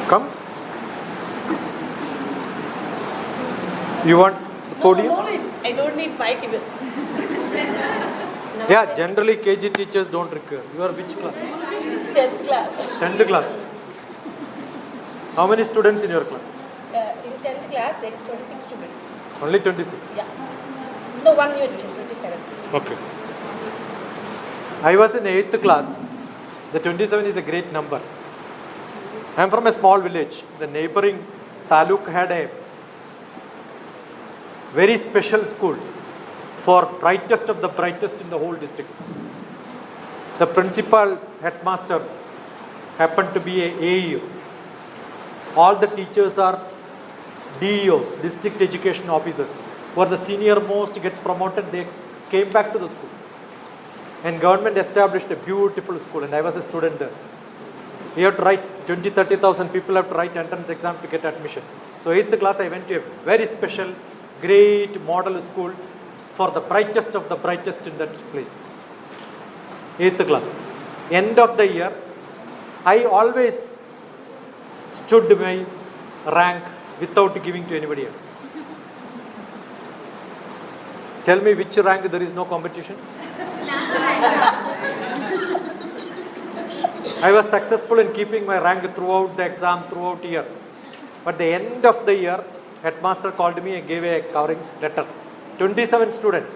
Come. You want the podium? No, I don't need mic even. Yeah, generally KG teachers don't require. You are which class? 10th class. 10th class. How many students in your class? In 10th class, there is 26 students. Only 26? Yeah. No, 1 year, 27. Okay. I was in 8th class. The 27 is a great number. I am from a small village. The neighboring taluk had a very special school for brightest of the brightest in the whole districts. The principal headmaster happened to be a AEO. All the teachers are DEOs, district education officers, who are the senior most, gets promoted, they came back to the school. And government established a beautiful school, and I was a student there. We have to write 20,000-30,000 people have to write entrance exam to get admission. So 8th class I went to a very special, great model school for the brightest of the brightest in that place. 8th class. End of the year, I always stood my rank without giving to anybody else. Tell me which rank there is no competition? I was successful in keeping my rank throughout the exam, throughout the year. But the end of the year, headmaster called me and gave a covering letter. 27 students.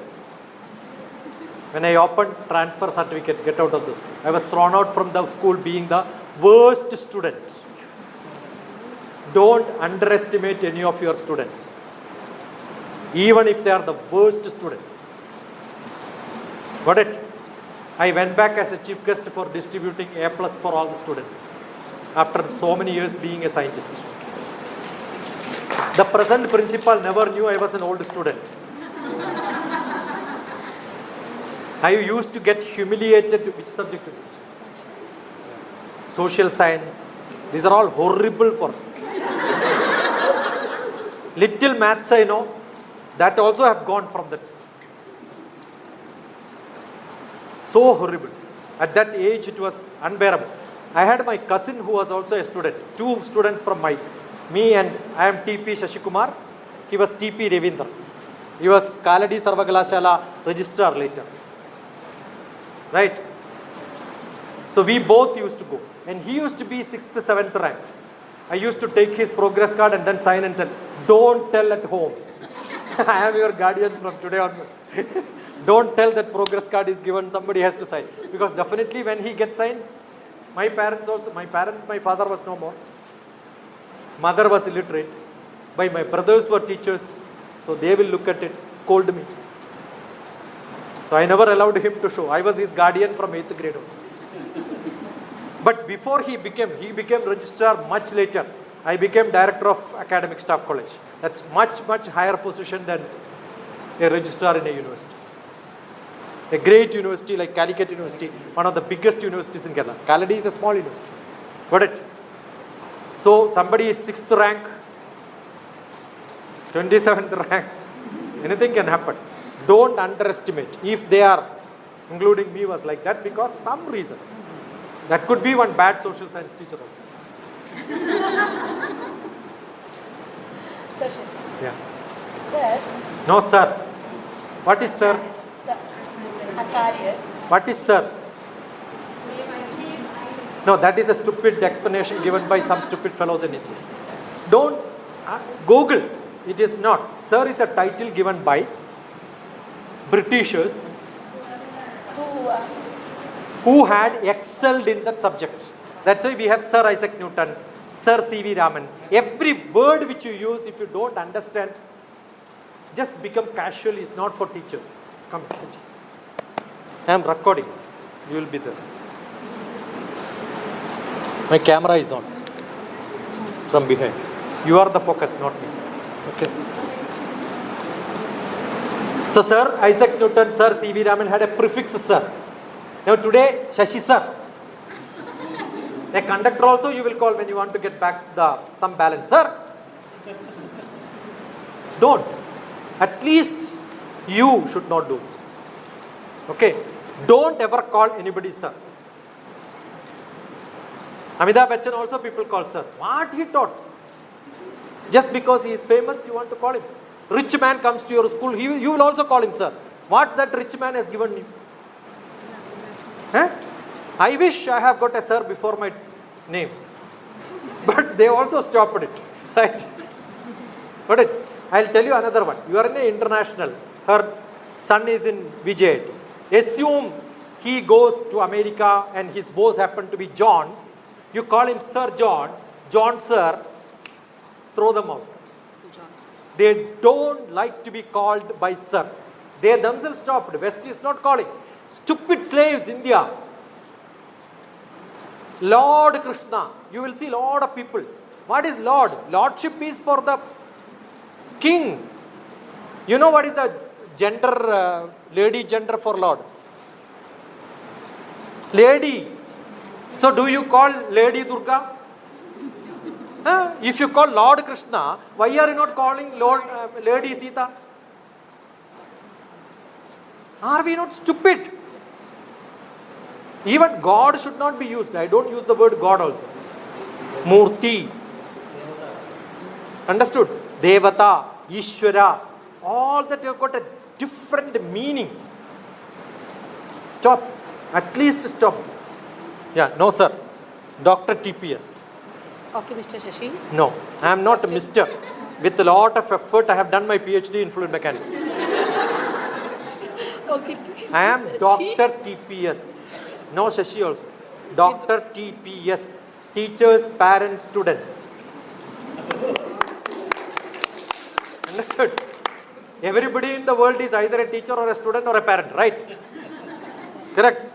When I opened transfer certificate, get out of the school. I was thrown out from the school being the worst student. Don't underestimate any of your students, even if they are the worst students. Got it? I went back as a chief guest for distributing A+ for all the students after so many years being a scientist. The present principal never knew I was an old student. I used to get humiliated. Which subject? Social science. These are all horrible for me. Little maths I know, that also have gone from that. So horrible. At that age it was unbearable. I had my cousin who was also a student. 2 students from me, and I am TP Shashikumar. He was TP Ravindra. He was Kaladi Sarvagalashala registrar later. Right? So we both used to go. And he used to be 6th, 7th rank. I used to take his progress card and then sign and say, don't tell at home. I am your guardian from today onwards. Don't tell that progress card is given, somebody has to sign. Because definitely when he gets signed, my father was no more. Mother was illiterate. My brothers were teachers. So they will look at it, scold me. So I never allowed him to show. I was his guardian from 8th grade onwards. But before he became registrar much later. I became director of academic staff college. That's much higher position than a registrar in a university. A great university like Calicut University, one of the biggest universities in Kerala. Kaladi is a small university. Got it? So somebody is 6th rank, 27th rank. Anything can happen. Don't underestimate. If they are, including me, was like that because some reason. That could be one bad social science teacher also. Sir. Yeah. Sir. No, sir. What is sir? Sir. Acharya. What is sir? No, that is a stupid explanation given by some stupid fellows in English. Don't Google. It is not. Sir is a title given by Britishers who had excelled in that subject. That's why we have Sir Isaac Newton, Sir C.V. Raman. Every word which you use, if you don't understand, just become casual. Is not for teachers. Come, sit. I am recording. You will be there. My camera is on from behind. You are the focus, not me. Okay. So Sir Isaac Newton, Sir C.V. Raman had a prefix sir. Now today, Shashi sir. A conductor also you will call when you want to get back some balance. Sir, don't. At least you should not do this. Okay? Don't ever call anybody sir. Amitabh Bachchan also people call sir. What he taught? Just because he is famous, you want to call him. Rich man comes to your school, you will also call him sir. What that rich man has given you? I wish I have got a sir before my name. But they also stopped it. Right? Got it? I'll tell you another one. You are in an international. Her son is in Vijay. Assume he goes to America and his boss happened to be John. You call him Sir John Sir, throw them out. They don't like to be called by Sir. They themselves stopped. West is not calling. Stupid slaves, India. Lord Krishna. You will see lot of people. What is Lord? Lordship is for the king. You know what is the gender, lady gender for Lord? Lady. So do you call Lady Durga? If you call Lord Krishna, why are you not calling Lord Lady Sita? Are we not stupid? Even God should not be used. I don't use the word God also. Murti. Understood? Devata, Ishvara. All that have got a different meaning. Stop. At least stop this. Yeah, no sir. DrTPS. Okay, Mr. Shashi. No, I am not a Mr. With a lot of effort, I have done my PhD in fluid mechanics. Okay. I am DrTPS. No Shashi also. DrTPS. Teachers, parents, students. Understood? Everybody in the world is either a teacher or a student or a parent, right? Correct?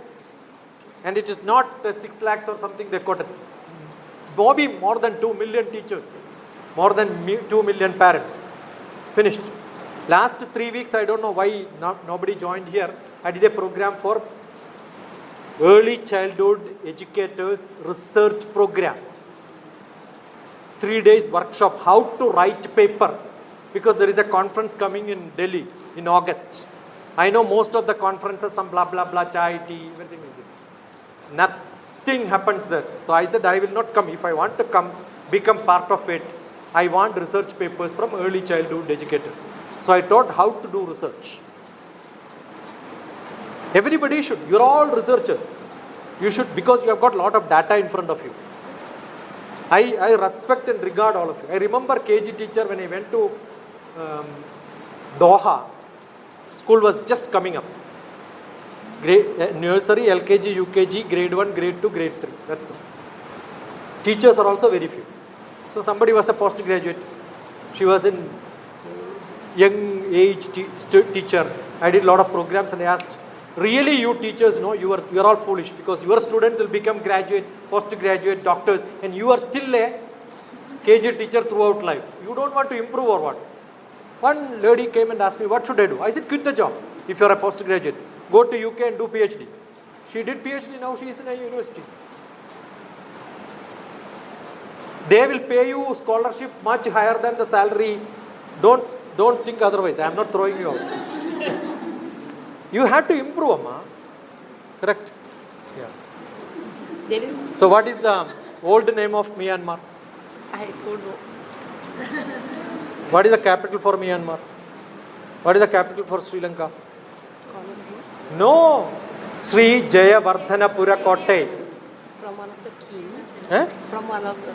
And it is not 6 lakhs or something they quoted. Bobby, more than 2 million teachers, more than 2 million parents. Finished. Last 3 weeks, I don't know why nobody joined here. I did a program for early childhood educators research program. 3 days workshop, how to write paper. Because there is a conference coming in Delhi in August. I know most of the conferences, some blah, blah, blah, chai, tea, everything will be. Nothing happens there. So I said, I will not come. If I want to come, become part of it, I want research papers from early childhood educators. So I taught how to do research. Everybody should. You're all researchers. You should, because you have got a lot of data in front of you. I respect and regard all of you. I remember KG teacher when I went to Doha. School was just coming up. Nursery, LKG, UKG, grade 1, grade 2, grade 3. That's all. Teachers are also very few. So somebody was a postgraduate. She was in young age teacher. I did a lot of programs and I asked, really you teachers, no, you are all foolish because your students will become graduate, postgraduate, doctors, and you are still a KG teacher throughout life. You don't want to improve or what? One lady came and asked me, what should I do? I said, quit the job if you are a postgraduate. Go to UK and do PhD. She did PhD, now she is in a university. They will pay you scholarship much higher than the salary. Don't think otherwise. I am not throwing you out. You have to improve, Amma. Correct? Yeah. So what is the old name of Myanmar? I don't know. What is the capital for Myanmar? What is the capital for Sri Lanka? Colombo. No. Sri Jayavardhanapura Kotte. From one of the kings. Eh? From one of the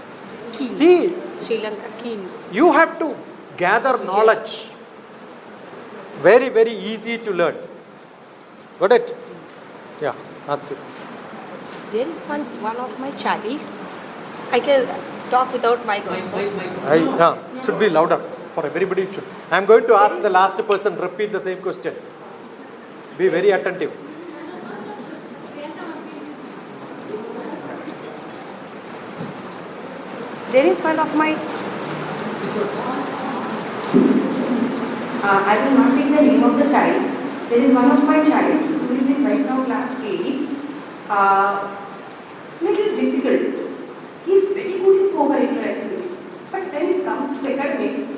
kings. See, Sri Lanka king. you have to gather knowledge. Very, very easy to learn. Got it? Yeah, ask it. There is one of my child. I can talk without mic also. Should be louder for everybody. It should. I am going to ask the last person, repeat the same question. Be very attentive. There is one of my. I will not take the name of the child. There is one of my child who is in right now class 8. Little difficult. He is very good in co-curricular activities. But when it comes to academic,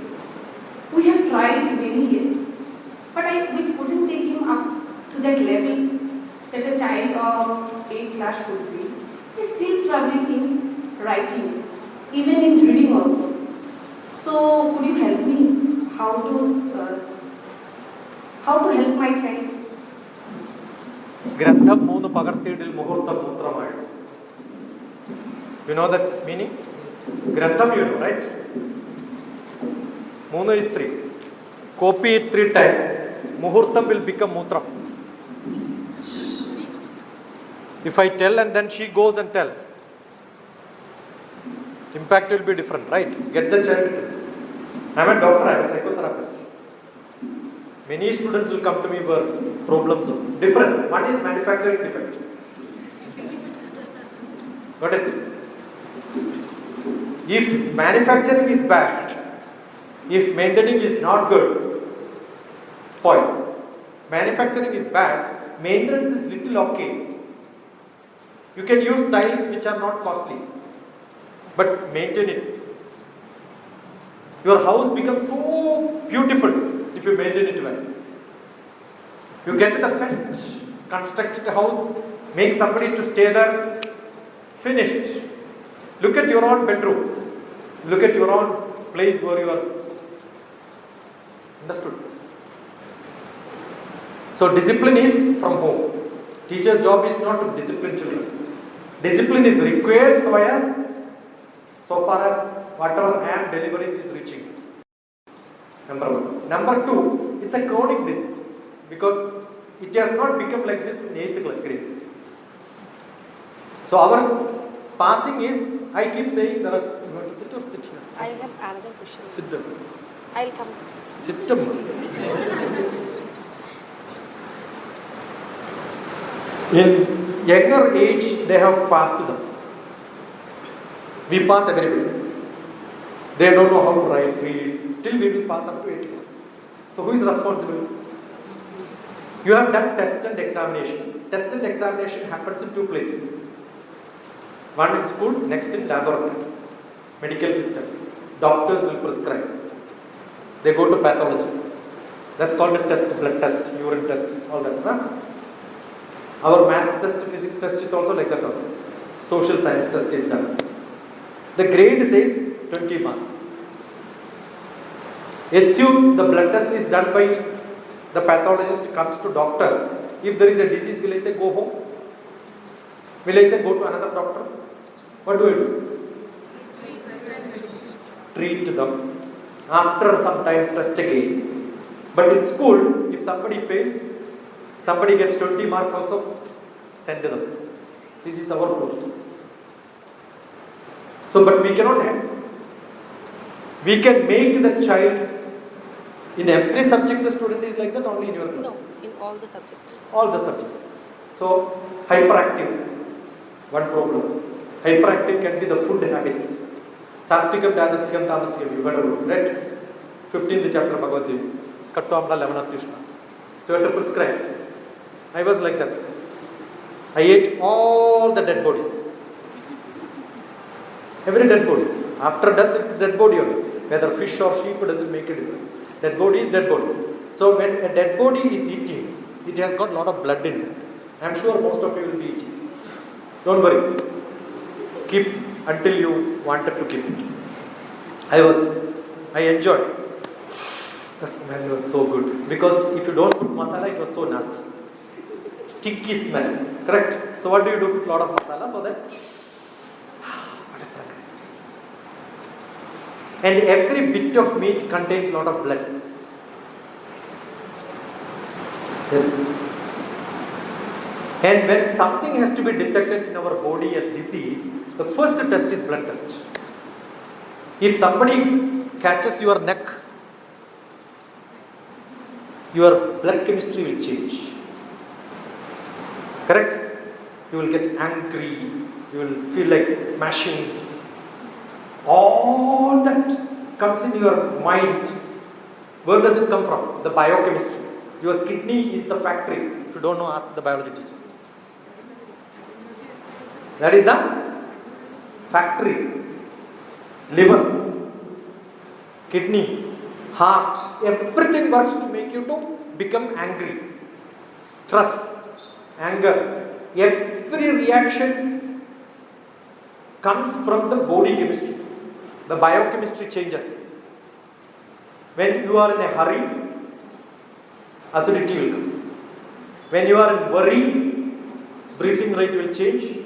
we have tried many years. But we couldn't take him up to that level that a child of 8th class should be. He is still troubling him writing, even in reading also. So could you help me how to help my child? ഗ്രന്ഥം 3 പകർത്തിയിടിൽ മുഹൂർത്തം മൂത്രമായിട്ട്. You know that meaning? Grantham, you know, right? 3 is 3. Copy it 3 times. Muhurtam will become Mutram. If I tell and then she goes and tell, impact will be different, right? Get the child. I am a doctor, I am a psychotherapist. Many students will come to me where problems are different. One is manufacturing defect. Got it? If manufacturing is bad, if maintaining is not good, spoils. Manufacturing is bad, maintenance is little okay. You can use tiles which are not costly, but maintain it. Your house becomes so beautiful if you maintain it well. You get the best constructed house, make somebody to stay there, finished. Look at your own bedroom. Look at your own place where you are. Understood? So discipline is from home. Teacher's job is not to discipline children. Discipline is required so far as whatever I am delivering is reaching. Number 1. Number 2, it's a chronic disease because it has not become like this in 8th grade. So our passing is, I keep saying there are, you want to sit or sit here? I have another question. Sit down. I'll come. Sit down. In younger age, they have passed them. We pass everybody. They don't know how to write, read. Still we will pass up to 8 years. So who is responsible? You have done test and examination. Test and examination happens in 2 places. One in school, next in laboratory. Medical system. Doctors will prescribe. They go to pathology. That's called a test, blood test, urine test, all that. Huh? Our maths test, physics test is also like that. Social science test is done. The grade says 20 marks. Assume the blood test is done by the pathologist, comes to doctor. If there is a disease, will I say go home? Will I say go to another doctor? What do I do? Treat them. After some time, test again. But in school, if somebody fails, somebody gets 20 marks also, send them. This is our rule. So, but we cannot have. We can make the child, in every subject the student is like that, only in your class? No, in all the subjects. All the subjects. So, hyperactive, one problem. Hyperactive can be the food habits. Satvigam, Rajasigam, Tamasigam, you got to do, right? 15th chapter Bhagavad Gita. Kattu Amla, 11th Krishna. So, you have to prescribe. I was like that. I ate all the dead bodies. Every dead body. After death, it's dead body only. Whether fish or sheep, it doesn't make a difference. Dead body is dead body. So when a dead body is eating, it has got a lot of blood inside. I am sure most of you will be eating. Don't worry. Keep until you wanted to keep it. I enjoyed. The smell was so good. Because if you don't put masala, it was so nasty. Sticky smell. Correct? So what do you do with a lot of masala so that? What a fragrance. And every bit of meat contains a lot of blood. Yes. And when something has to be detected in our body as disease, the first test is blood test. If somebody catches your neck, your blood chemistry will change. Correct? You will get angry, you will feel like smashing. All that comes in your mind. Where does it come from? The biochemistry. Your kidney is the factory. If you don't know, ask the biology teachers. That is the factory. Liver, kidney, heart, everything works to make you to become angry. Stress, anger, every reaction comes from the body chemistry. The biochemistry changes. When you are in a hurry, acidity will come. When you are in worry, breathing rate will change.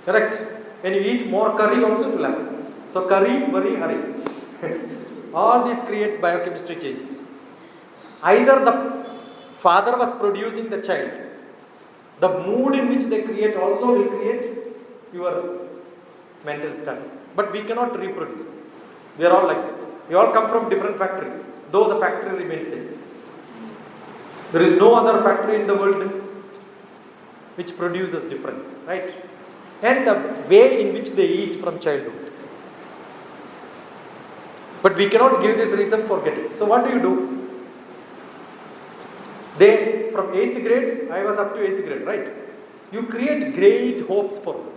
Correct? When you eat more curry also it will happen. So curry, worry, hurry. All this creates biochemistry changes. Either the father was producing the child, the mood in which they create also will create your mental status. But we cannot reproduce. We are all like this. We all come from different factory, though the factory remains same. There is no other factory in the world which produces different, right? And the way in which they eat from childhood. But we cannot give this reason for getting. So what do? They, from 8th grade, I was up to 8th grade, right? You create great hopes for them.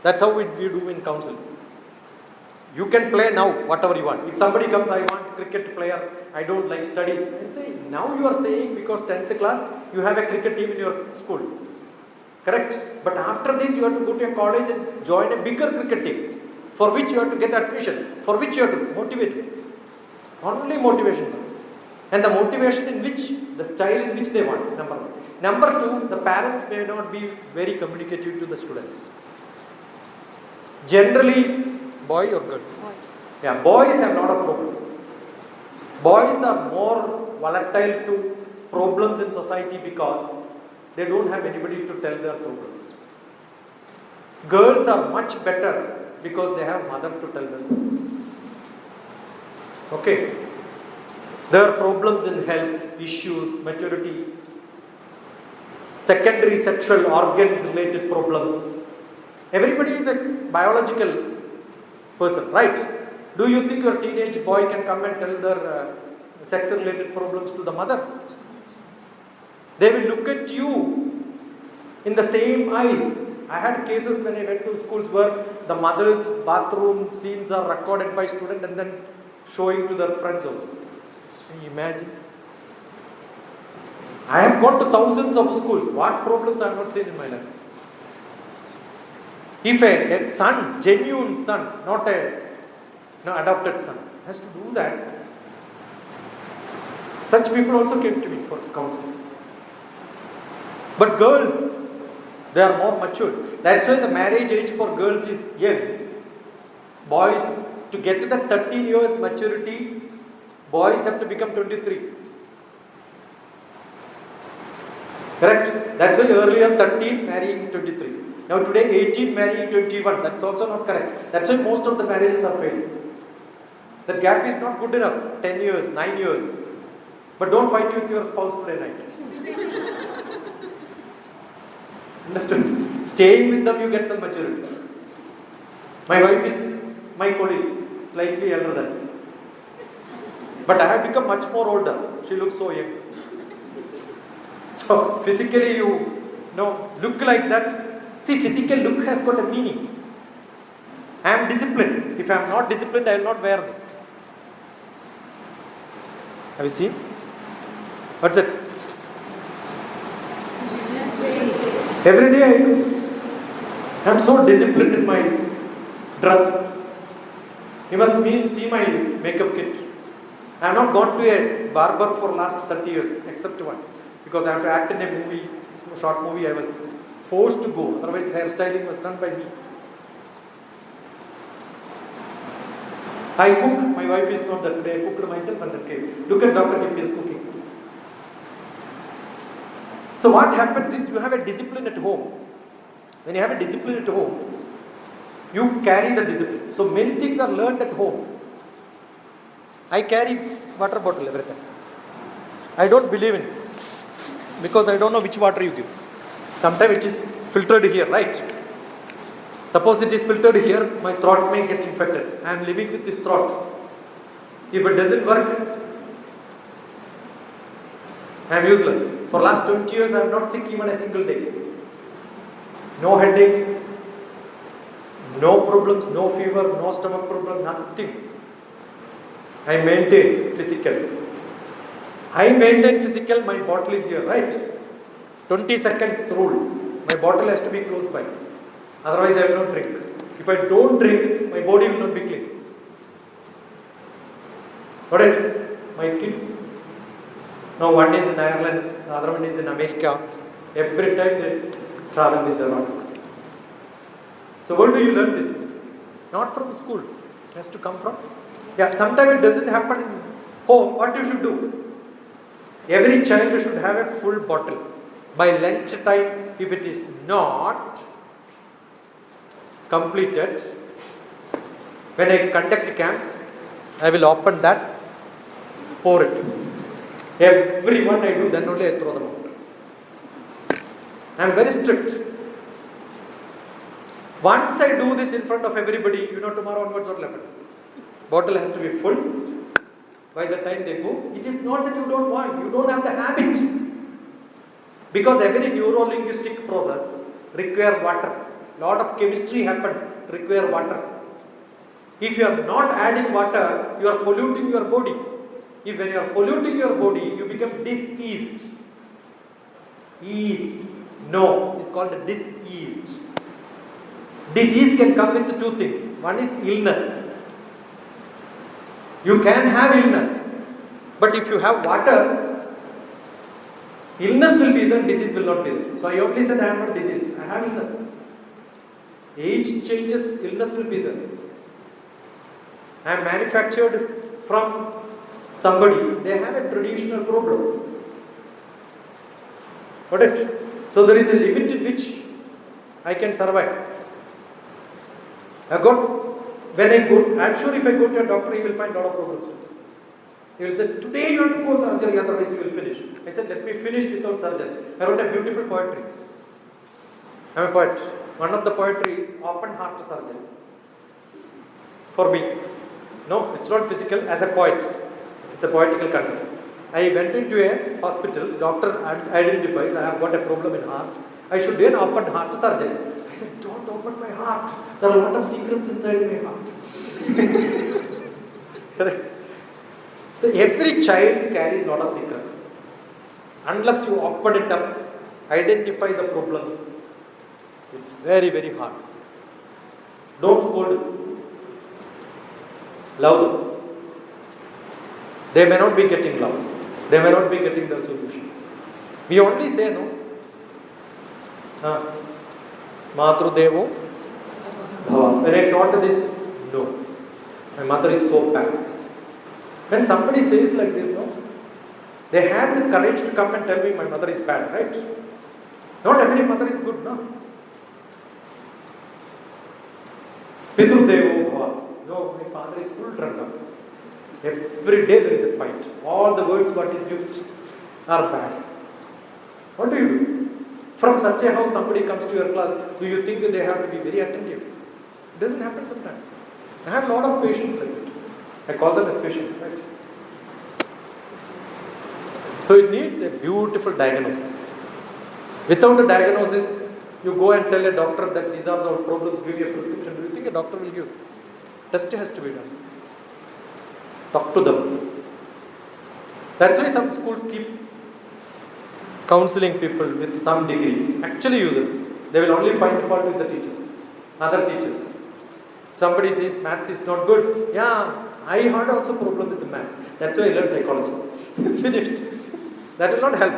That's how we do in counseling. You can play now whatever you want. If somebody comes, I want cricket player, I don't like studies. And say, now you are saying because 10th class, you have a cricket team in your school. Correct? But after this, you have to go to a college and join a bigger cricket team. For which you have to get admission. For which you have to motivate. Only motivation comes. And the motivation in which, the style in which they want, number one. Number two, the parents may not be very communicative to the students. Generally, boy or girl? Boy. Yeah, boys have a lot of problems. Boys are more volatile to problems in society because they don't have anybody to tell their problems. Girls are much better because they have mother to tell their problems. Okay. There are problems in health, issues, maturity, secondary sexual organs related problems. Everybody is a biological person, right? Do you think your teenage boy can come and tell their sex related problems to the mother? They will look at you in the same eyes. I had cases when I went to schools where the mother's bathroom scenes are recorded by students and then showing to their friends also. Can you imagine? I have gone to thousands of schools. What problems I have not seen in my life? If a son, genuine son, not a adopted son, has to do that, such people also came to me for counseling. But girls, they are more mature. That's why the marriage age for girls is young. Boys, to get to the 13 years maturity, boys have to become 23. Correct? That's why earlier 13 marrying 23. Now today 18 marrying 21. That's also not correct. That's why most of the marriages are failing. The gap is not good enough. 10 years, 9 years. But don't fight with your spouse today night. Understood? Staying with them you get some maturity. My wife is my colleague, slightly elder than me. But I have become much more older. She looks so young. So physically you look like that. See, physical look has got a meaning. I am disciplined. If I am not disciplined, I will not wear this. Have you seen? What's it? Every day I do. I am so disciplined in my dress. You must see my makeup kit. I have not gone to a barber for last 30 years, except once. Because I have to act in a movie, short movie, I was forced to go. Otherwise, hairstyling was done by me. I cook. My wife is not that today. I cooked myself and then came. Look at DrTPS cooking. So what happens is you have a discipline at home. When you have a discipline at home, you carry the discipline. So many things are learned at home. I carry water bottle every time. I don't believe in this. Because I don't know which water you give. Sometimes it is filtered here, right? Suppose it is filtered here, my throat may get infected. I am living with this throat. If it doesn't work, I am useless. For last 20 years, I am not sick even a single day. No headache, no problems, no fever, no stomach problem, nothing. I maintain physical. My bottle is here, right? 20 seconds rule. My bottle has to be close by. Otherwise, I will not drink. If I don't drink, my body will not be clean. Got it? My kids, now one is in Ireland, the other one is in America. Every time they travel with their water. So where do you learn this? Not from school. It has to come from. Yeah, sometimes it doesn't happen in home. What you should do? Every child should have a full bottle. By lunch time, if it is not completed, when I conduct camps, I will open that, pour it. Everyone I do, then only I throw them out. I am very strict. Once I do this in front of everybody, tomorrow onwards what will happen? Bottle has to be full. By the time they go, it is not that you don't want, you don't have the habit. Because every neuro-linguistic process requires water. Lot of chemistry happens, require water. If you are not adding water, you are polluting your body. If when you are polluting your body, you become diseased. Ease. No, it's called diseased. Disease can come with two things. One is illness. You can have illness. But if you have water, illness will be there, disease will not be there. So I only said I am not diseased. I have illness. Age changes, illness will be there. I am manufactured from somebody, they have a traditional problem. Got it? So there is a limit in which I can survive. When I go, I am sure if I go to a doctor, he will find a lot of problems. He will say, today you have to go surgery, otherwise you will finish. I said, let me finish without surgery. I wrote a beautiful poetry. I am a poet. One of the poetry is open heart surgery. For me. No, it's not physical, as a poet. It's a poetical concept. I went into a hospital, doctor identifies I have got a problem in heart. I should do an open heart surgery. I said, don't open my heart. There are a lot of secrets inside my heart. Correct. So every child carries a lot of secrets. Unless you open it up, identify the problems, it's very, very hard. Don't scold them. Love them. They may not be getting love. They may not be getting the solutions. We only say no. Matru Devo Bhava. When I taught this, no. My mother is so bad. When somebody says like this, no, they had the courage to come and tell me my mother is bad, right? Not every mother is good, no. Pitru Devo Bhava. No, my father is full drunkard. Every day there is a fight. All the words what is used are bad. What do you do? From such a house, somebody comes to your class, do you think that they have to be very attentive? It doesn't happen sometimes. I have a lot of patients like that. I call them as patients, right? So it needs a beautiful diagnosis. Without a diagnosis, you go and tell a doctor that these are the problems, give you a prescription. Do you think a doctor will give? Test has to be done. Talk to them. That's why some schools keep counseling people with some degree. Actually users. They will only find fault with the teachers. Other teachers. Somebody says maths is not good. Yeah, I had also problem with the maths. That's why I learned psychology. Finished. That will not help.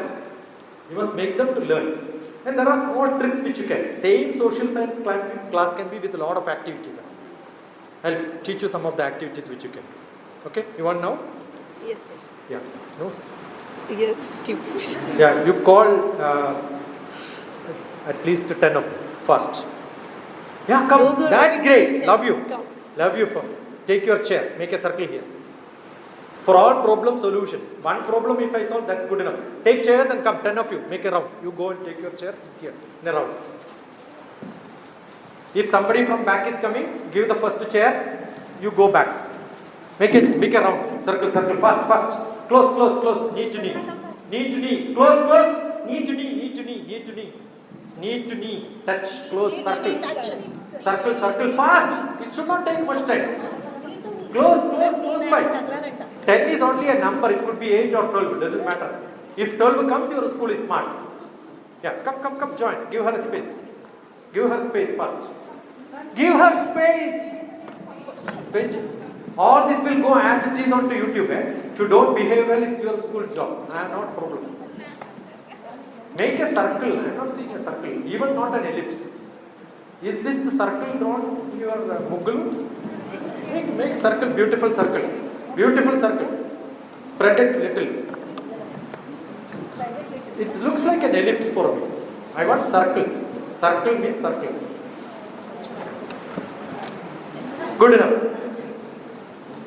You must make them to learn. And there are small tricks which you can. Same social science class can be with a lot of activities. I'll teach you some of the activities which you can. Okay, you want now? Yes, sir. Yeah. No. Yes, TPS. Yeah, you call at least 10 of them first. Yeah, come. Those who are That's ready, great. please Love you. come. Love you for this. Take your chair. Make a circle here. For all problem solutions. One problem if I solve, that's good enough. Take chairs and come. 10 of you. Make a round. You go and take your chair here in a round. If somebody from back is coming, give the first chair. You go back. Make a round. Circle, fast. Close. Knee to knee. Close. Knee to knee. Touch. Close. Circle. Fast. It should not take much time. Close by. 10 is only a number. It could be 8 or 12. It doesn't matter. If 12 comes, your school is smart. Yeah, come. Join. Give her a space. Give her space first. Give her space. Wait. All this will go as it is onto YouTube. If you don't behave well, it's your school job. I am not problem. Make a circle. I am not seeing a circle. Even not an ellipse. Is this the circle drawn in your Mughal? Make circle, beautiful circle. Beautiful circle. Spread it little. It looks like an ellipse for me. I want circle. Circle means circle. Good enough.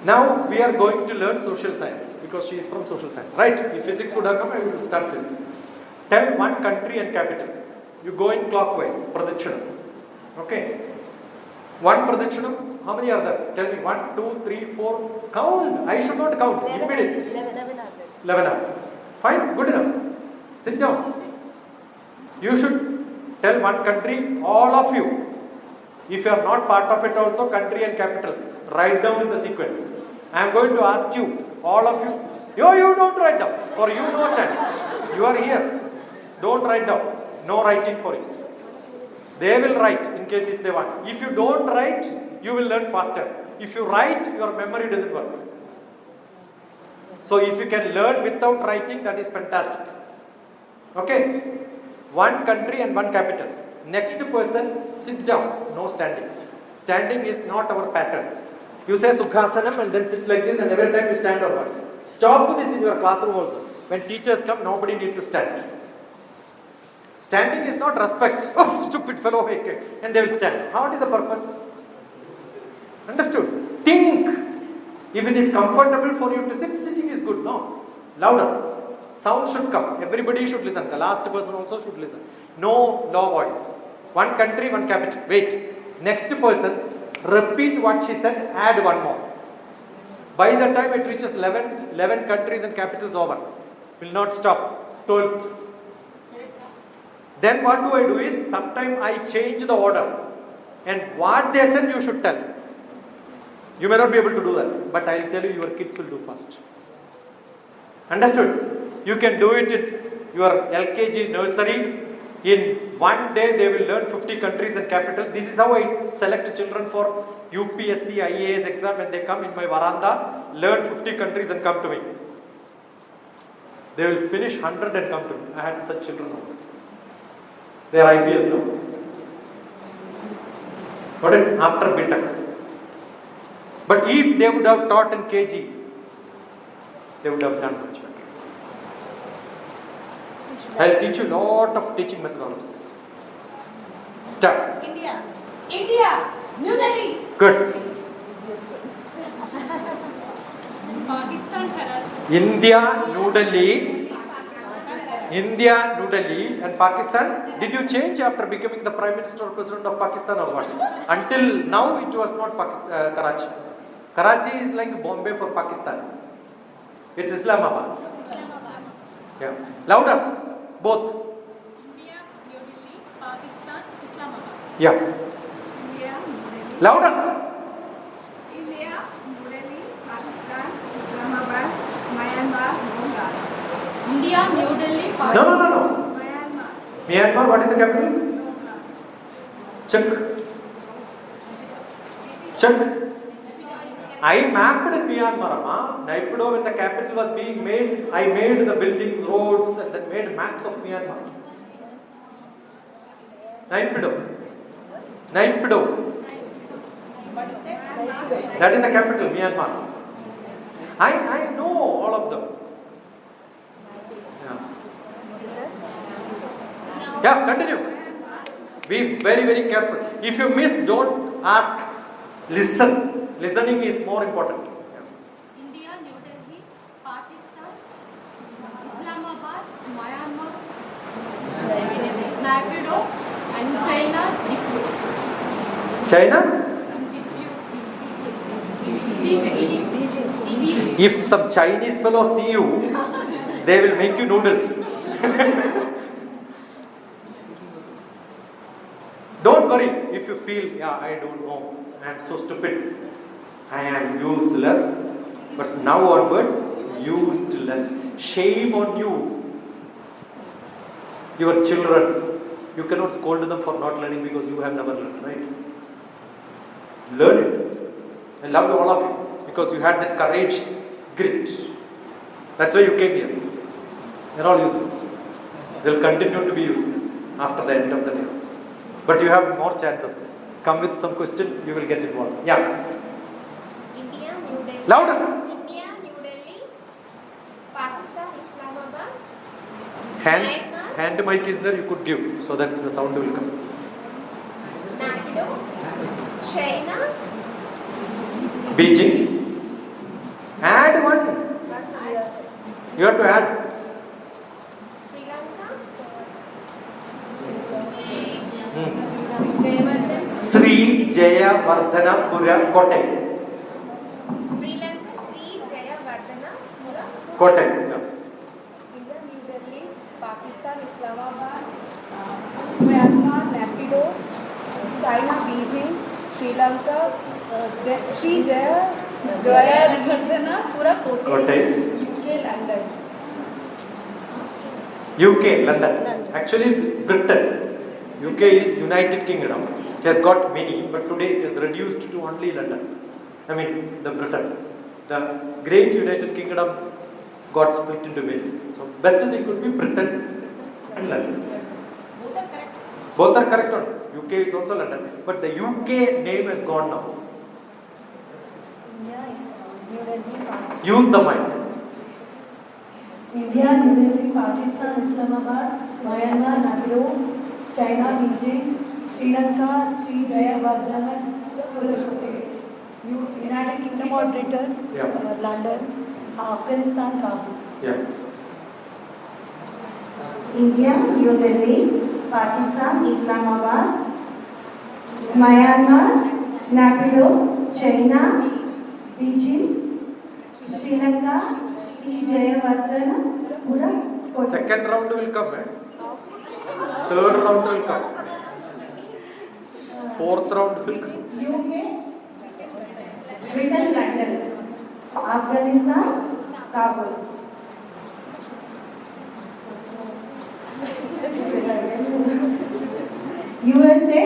Now we are going to learn social science because she is from social science. Right? If physics would have come, I will start physics. Tell one country and capital. You go in clockwise. Pradakshina. Okay. One pradakshina. How many are there? Tell me. 1, 2, 3, 4. Count. I should not count. 11 are 11 are. Fine. Good enough. Sit down. You should tell one country, all of you. If you are not part of it also, country and capital. Write down in the sequence. I am going to ask you, all of you. You don't write down. For you, no chance. You are here. Don't write down. No writing for you. They will write in case if they want. If you don't write, you will learn faster. If you write, your memory doesn't work. So if you can learn without writing, that is fantastic. Okay? One country and one capital. Next person, sit down. No standing. Standing is not our pattern. You say Sukhasanam and then sit like this and every time you stand or what? Stop this in your classroom also. When teachers come, nobody need to stand. Standing is not respect. Oh, stupid fellow. And they will stand. What is the purpose? Understood? Think. If it is comfortable for you to sit, sitting is good. No. Louder. Sound should come. Everybody should listen. The last person also should listen. No low voice. One country, one capital. Wait. Next person, repeat what she said, add one more. By the time it reaches 11 countries and capitals over. Will not stop. 12th. Then what do I do is, sometimes I change the order. And what they said you should tell. You may not be able to do that. But I will tell you, your kids will do first. Understood? You can do it in your LKG nursery. In one day they will learn 50 countries and capital. This is how I select children for UPSC, IAS exam. When they come in my veranda, learn 50 countries and come to me. They will finish 100 and come to me. I had such children also. They are IPS now. Got it? After BTech. But if they would have taught in KG, they would have done much better. I will teach you a lot of teaching methodologies. Start. India. New Delhi. Good. Pakistan, Karachi. India, New Delhi. India, New Delhi and Pakistan. Did you change after becoming the Prime Minister or President of Pakistan or what? Until now it was not Karachi. Karachi is like Bombay for Pakistan. It's Islamabad. Yeah. Louder. Both. India, New Delhi, Pakistan, Islamabad. Yeah. India, Louder. India, New Delhi, Pakistan, Islamabad, Myanmar, Bhutan. India, New Delhi, No. Myanmar, Myanmar, what is the capital? Check. I mapped Myanmar. Naypyidaw, when the capital was being made, I made the buildings, roads, and then made maps of Myanmar. Naypyidaw. That is the capital, Myanmar. I know all of them. Yeah, continue. Be very, very careful. If you miss, don't ask. Listen. Listening is more important. India, New Delhi, Pakistan, Islamabad, Myanmar, Naypyidaw, and China. China? Beijing. If some Chinese fellow see you, they will make you noodles. Don't worry if you feel, I don't know, I am so stupid. I am useless. But now onwards, useless. Shame on you. Your children, You cannot scold them for not learning because you have never learned, right? Learn it. I love all of you because you had that courage, grit. That's why you came here. They're all useless. They'll continue to be useless after the end of the day also. But you have more chances. Come with some question, you will get involved. Yeah. India, New Delhi. Louder. India, New Delhi. Pakistan, Islamabad. Hand mic is there, you could give so that the sound will come. Nairobi. China. Beijing. Add one. You have to add. Sri Lanka. Sri Jayawardhanapura Kotte. Sri Lanka, Sri Jayawardhana Pura. Kotte. India, New Delhi, Pakistan, Islamabad, Myanmar, Naypyidaw, China, Beijing, Sri Lanka, Sri Jayawardhana Pura Kotte, UK, London. UK, London. Actually, Britain. UK is United Kingdom. It has got many, but today it is reduced to only London. I mean, the Britain. The great United Kingdom got split into many. So, best thing could be Britain and London. Both are correct. UK is also London, but the UK name has gone now. Use the mic. India, New Delhi, Pakistan, Islamabad, Myanmar, Naypyidaw, China, Beijing, Sri Lanka, Sri Jayawardhana, United Kingdom or Britain, Yeah. London, Afghanistan, Kabul. Yeah. India, New Delhi, Pakistan, Islamabad, Myanmar, Naypyidaw, China, Beijing, Sri Lanka, Sri Jayawardhana, Pura. Second round will come. Third round will come. Fourth round will come. UK, Britain, London, Afghanistan, Kabul. USA,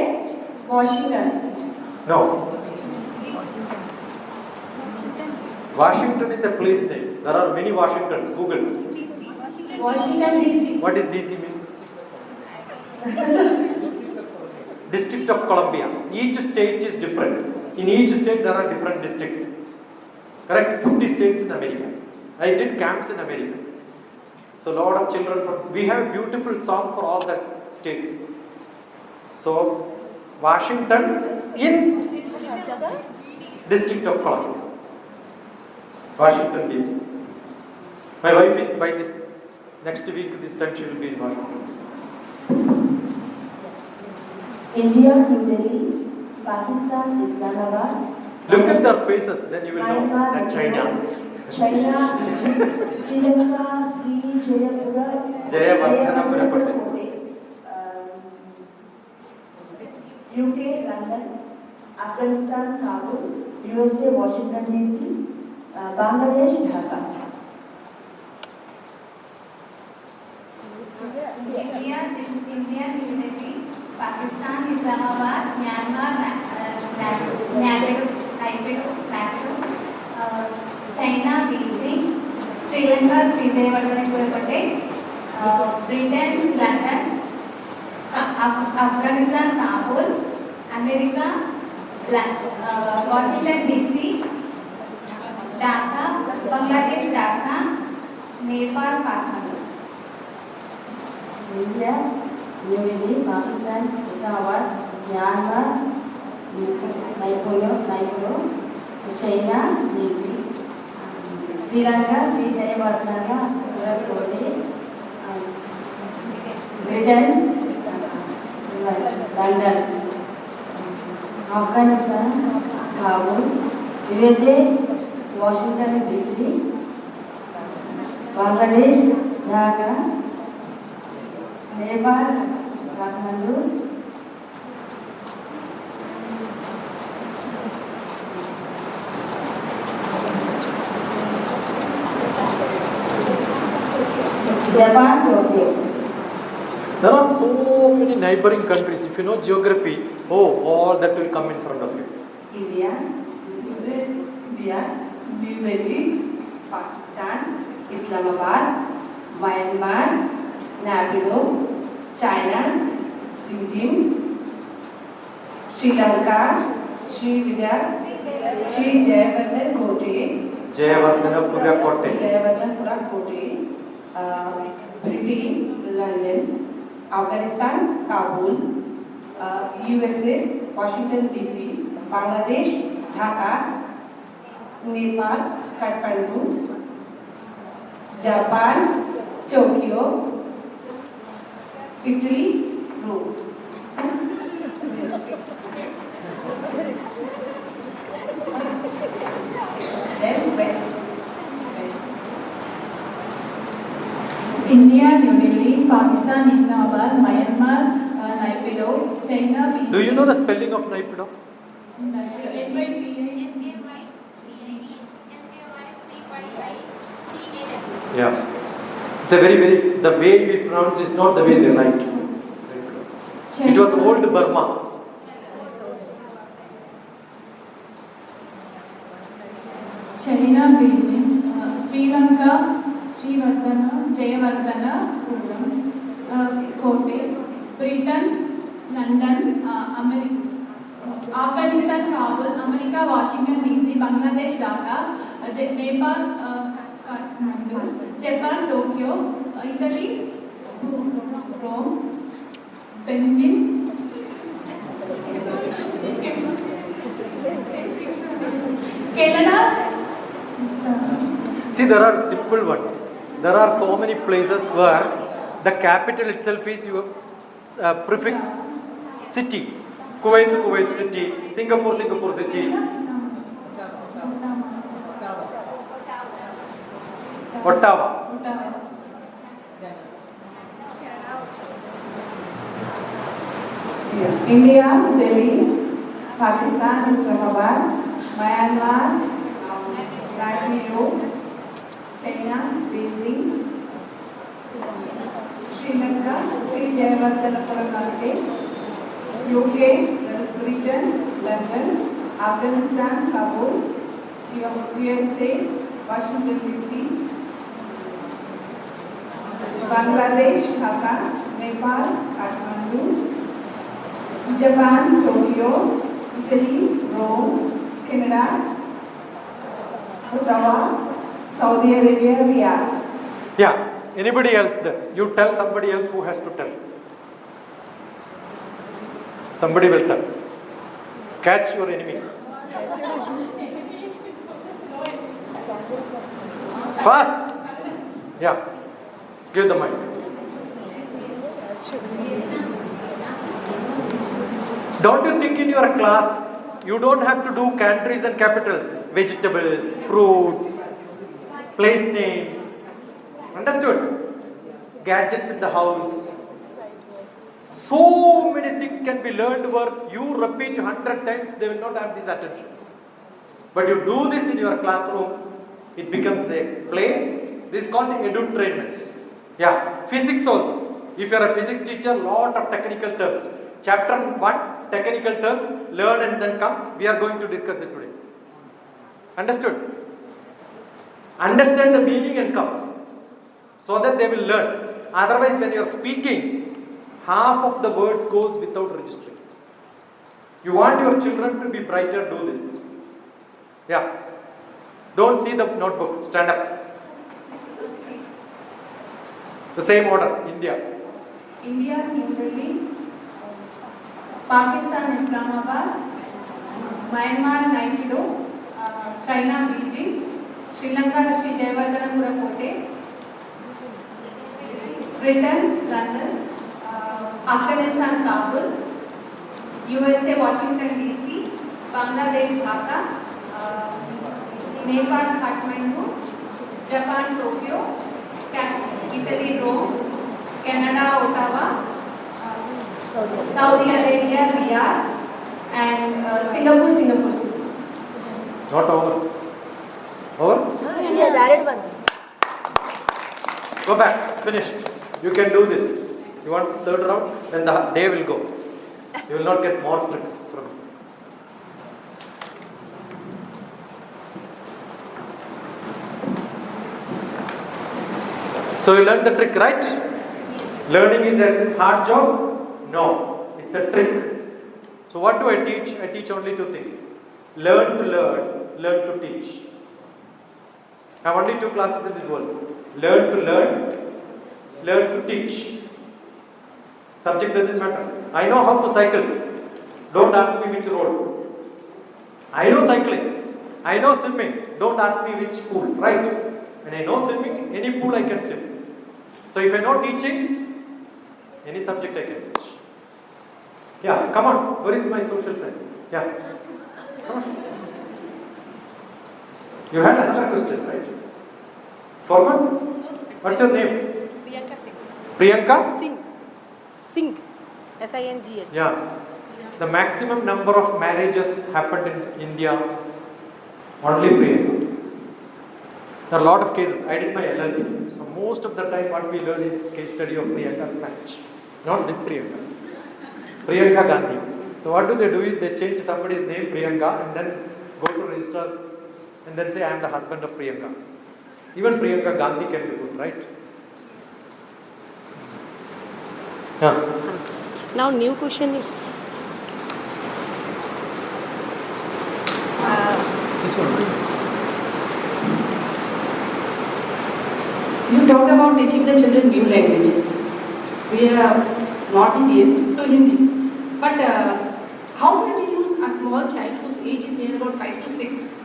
Washington. No. Washington is a place name. There are many Washingtons. Google. Washington DC. What is DC means? District of Columbia. Each state is different. In each state there are different districts. Correct? 50 states in America. I did camps in America. So lot of children from, we have a beautiful song for all the states. So Washington is District of Columbia. Washington DC. My wife is by this next week, this time she will be in Washington DC. India, New Delhi, Pakistan, Islamabad. Look at their faces, then you will know that China. China, Sri Lanka, Sri Jayapura, Jayawardhanapura Kotte. UK, London, Afghanistan, Kabul, USA, Washington DC, Bangladesh, Dhaka. India, New Delhi, Pakistan, Islamabad, Myanmar, Naypyidaw, China, Beijing, Sri Lanka, Sri Jayawardhana Pura Kotte, Britain, London, Afghanistan, Kabul, America, Washington DC, Dhaka, Bangladesh, Dhaka, Nepal, Kathmandu. India, New Delhi, Pakistan, Islamabad, Myanmar, Naypyidaw, China, DC, Sri Lanka, Sri Jayawardhana Pura Kotte, Britain, London, Afghanistan, Kabul, USA, Washington DC, Bangladesh, Dhaka, Nepal, Kathmandu, Japan, Tokyo. There are so many neighboring countries. If you know geography, all that will come in front of you. India, New Delhi, Pakistan, Islamabad, Myanmar, Nairobi, China, Beijing, Sri Lanka, Sri Vijay, Sri Jayavardhan Kote, Jayavardhanapura Kotte. Jayavardhanpura Kote, Britain, London, Afghanistan, Kabul, USA, Washington DC, Bangladesh, Dhaka, Nepal, Kathmandu, Japan, Tokyo, Italy, Rome. Then where? India, New Delhi, Pakistan, Islamabad, Myanmar, Naipido, China, Beijing. Do you know the spelling of Naipido? Yeah. It's a very, the way we pronounce is not the way they write. It was old Burma. China, Beijing, Sri Lanka, Srivardhana, Jayavardhana, Puram, Kote, Britain, London, America, Afghanistan, Kabul, America, Washington DC, Bangladesh, Dhaka, Nepal, Kathmandu, Japan, Tokyo, Italy, Rome, Beijing, Canada. See, there are simple ones. There are so many places where the capital itself is your prefix city. Kuwait city. Singapore city. Ottawa. India, Delhi, Pakistan, Islamabad, Myanmar, Nairobi, China, Beijing, Sri Lanka, Sri Jayavardhanapura Kote, UK, Britain, London, Afghanistan, Kabul, USA, Washington DC, Bangladesh, Dhaka, Nepal, Kathmandu, Japan, Tokyo, Italy, Rome, Canada, Ottawa, Saudi Arabia, Riyadh. Yeah. Anybody else there? You tell somebody else who has to tell. Somebody will tell. Catch your enemy. Fast. Yeah. Give the mic. Don't you think in your class you don't have to do countries and capitals, vegetables, fruits, place names, understood? Gadgets in the house. So many things can be learned where you repeat 100 times, they will not have this attention. But you do this in your classroom, it becomes a play. This is called edutainment. Yeah, physics also. If you are a physics teacher, lot of technical terms. Chapter 1, technical terms, learn and then come. We are going to discuss it today. Understood? Understand the meaning and come. So that they will learn. Otherwise, when you are speaking, half of the words goes without registering. You want your children to be brighter, do this. Yeah. Don't see the notebook. Stand up. The same order. India. India, New Delhi, Pakistan, Islamabad, Myanmar, Naipido, China, Beijing, Sri Lanka, Sri Jayavardhanapura Kote, Britain, London, Afghanistan, Kabul, USA, Washington DC, Bangladesh, Dhaka, Nepal, Kathmandu, Japan, Tokyo, Italy, Rome, Canada, Ottawa, Saudi Arabia, Riyadh, and Singapore City. Not over. Over? Yes, added one. Go back. Finished. You can do this. You want third round? Then the day will go. You will not get more tricks from me. So you learned the trick, right? Learning is a hard job? No, it's a trick. So what do I teach? I teach only two things. Learn to learn, learn to teach. I have only two classes in this world. Learn to learn, learn to teach. Subject doesn't matter. I know how to cycle. Don't ask me which road. I know cycling. I know swimming. Don't ask me which pool, right? When I know swimming, any pool I can swim. So if I know teaching, any subject I can teach. Yeah, come on. Where is my social science? Yeah. Come on. You had another question, right? Forman? What's your name? Priyanka Singh. Priyanka? Singh. Singh. S-I-N-G-H. Yeah. The maximum number of marriages happened in India, only Priyanka. There are a lot of cases. I did my LLB. So most of the time what we learn is case study of Priyanka's match. Not this Priyanka. Priyanka Gandhi. So what do is they change somebody's name Priyanka and then go to registers and then say I am the husband of Priyanka. Even Priyanka Gandhi can be good, right? Yeah. Now new question is, you talk about teaching the children new languages. We are North Indian, so Hindi. But how to introduce a small child whose age is near about 5 to 6?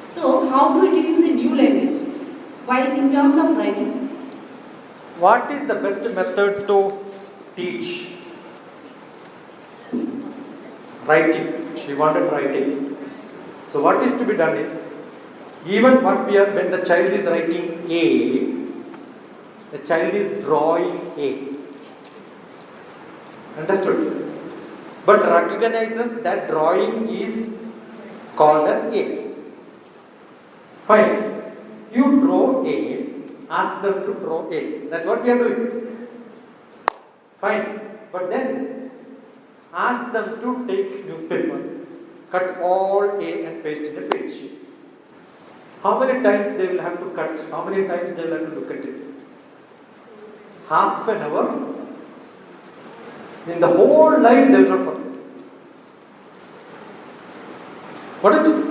So how to introduce a new language while in terms of writing? What is the best method to teach? Writing. She wanted writing. So what is to be done is, even when the child is writing A, the child is drawing A. Understood? But recognizes that drawing is called as A. Fine. You draw A, ask them to draw A. That's what we are doing. Fine. But then ask them to take newspaper, cut all A and paste in the page. How many times they will have to cut? How many times they will have to look at it? Half an hour. In the whole life they will not forget. What is it?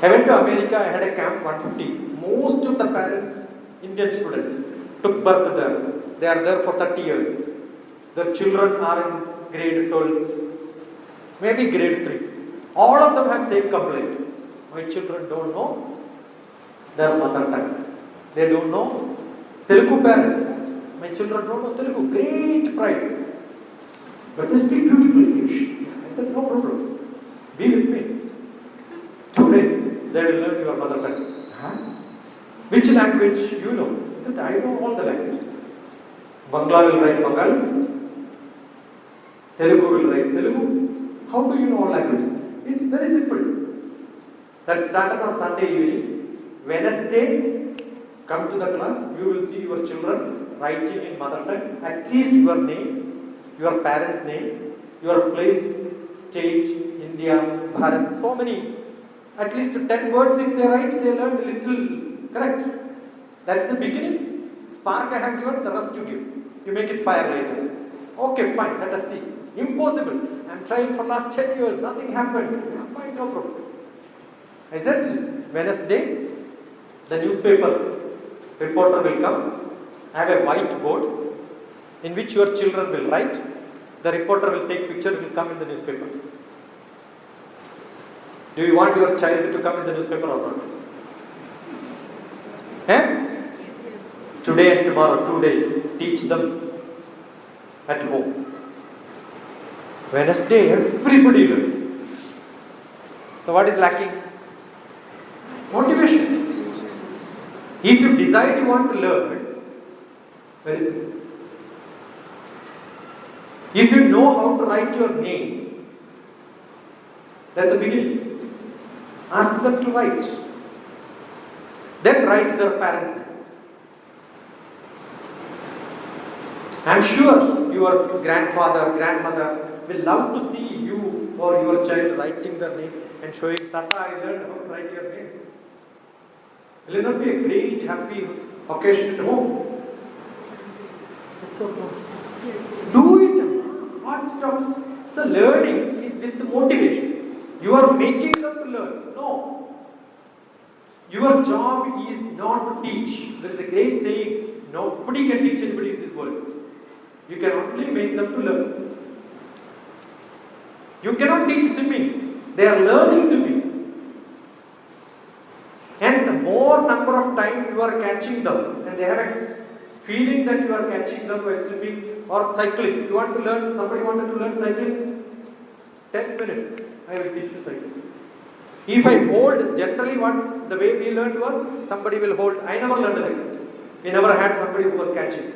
I went to America, I had a camp 150. Most of the parents, Indian students, took birth there. They are there for 30 years. Their children are in grade 12, maybe grade 3. All of them have same complaint. My children don't know their mother tongue. They don't know Telugu parents. My children don't know Telugu. Great pride. But they speak beautiful English. I said, no problem. Be with me. 2 days, they will learn your mother tongue. Huh? Which language you know? I said, I know all the languages. Bangla will write Bengali. Telugu will write Telugu. How do you know all languages? It's very simple. That started on Sunday evening. Wednesday, come to the class. You will see your children writing in mother tongue. At least your name, your parents' name, your place, state, India, Bharat. So many. At least 10 words if they write, they learn a little. Correct? That's the beginning. Spark I have given, the rest you give. You make it fire later. Okay, fine. Let us see. Impossible. I'm trying for last 10 years. Nothing happened. Fine, no problem. I said, Wednesday, the newspaper reporter will come. I have a white board in which your children will write. The reporter will take picture, will come in the newspaper. Do you want your child to come in the newspaper or not? Eh? Today and tomorrow, 2 days, teach them at home. Wednesday, everybody will. So what is lacking? Motivation. If you decide you want to learn, very simple. If you know how to write your name, that's the beginning. Ask them to write. Then write their parents' name. I'm sure your grandfather, grandmother will love to see you or your child writing their name and showing, Tata, I learned how to write your name. Will it not be a great, happy occasion at home? Yes or no? Yes. Do it. What stops? So learning is with motivation. You are making them to learn. No. Your job is not to teach. There is a great saying, nobody can teach anybody in this world. You can only make them to learn. You cannot teach swimming. They are learning swimming. And the more number of times you are catching them, and they have a feeling that you are catching them while swimming or cycling. You want to learn, somebody wanted to learn cycling? 10 minutes, I will teach you cycling. If I hold, generally what the way we learned was, somebody will hold. I never learned like that. We never had somebody who was catching.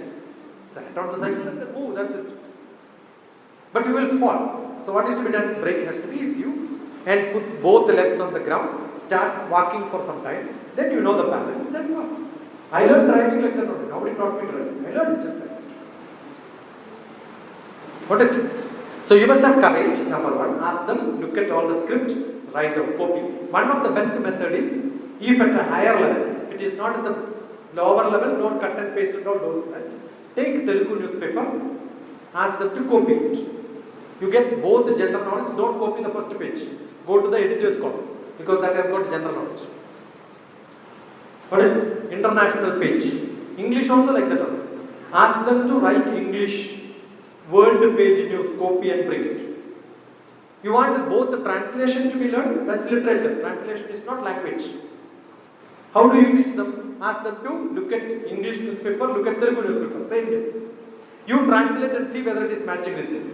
Sat on the cycle and then move, that's it. But you will fall. So what is to be done? Brake has to be with you. And put both the legs on the ground, start walking for some time, then you know the balance, then you walk. I learned driving like that only. Nobody taught me driving. I learned just like that. Got it? So you must have courage, number one. Ask them, look at all the script, write down, copy. One of the best method is, if at a higher level, it is not at the lower level, don't cut and paste it all, don't do that. Take Telugu newspaper, ask them to copy it. You get both the general knowledge, don't copy the first page. Go to the editor's column, because that has got general knowledge. Got it? International page. English also like that. Ask them to write English world page news, copy and bring it. You want both the translation to be learned? That's literature. Translation is not language. How do you teach them? Ask them to look at English newspaper, look at Telugu newspaper, same news. You translate and see whether it is matching with this.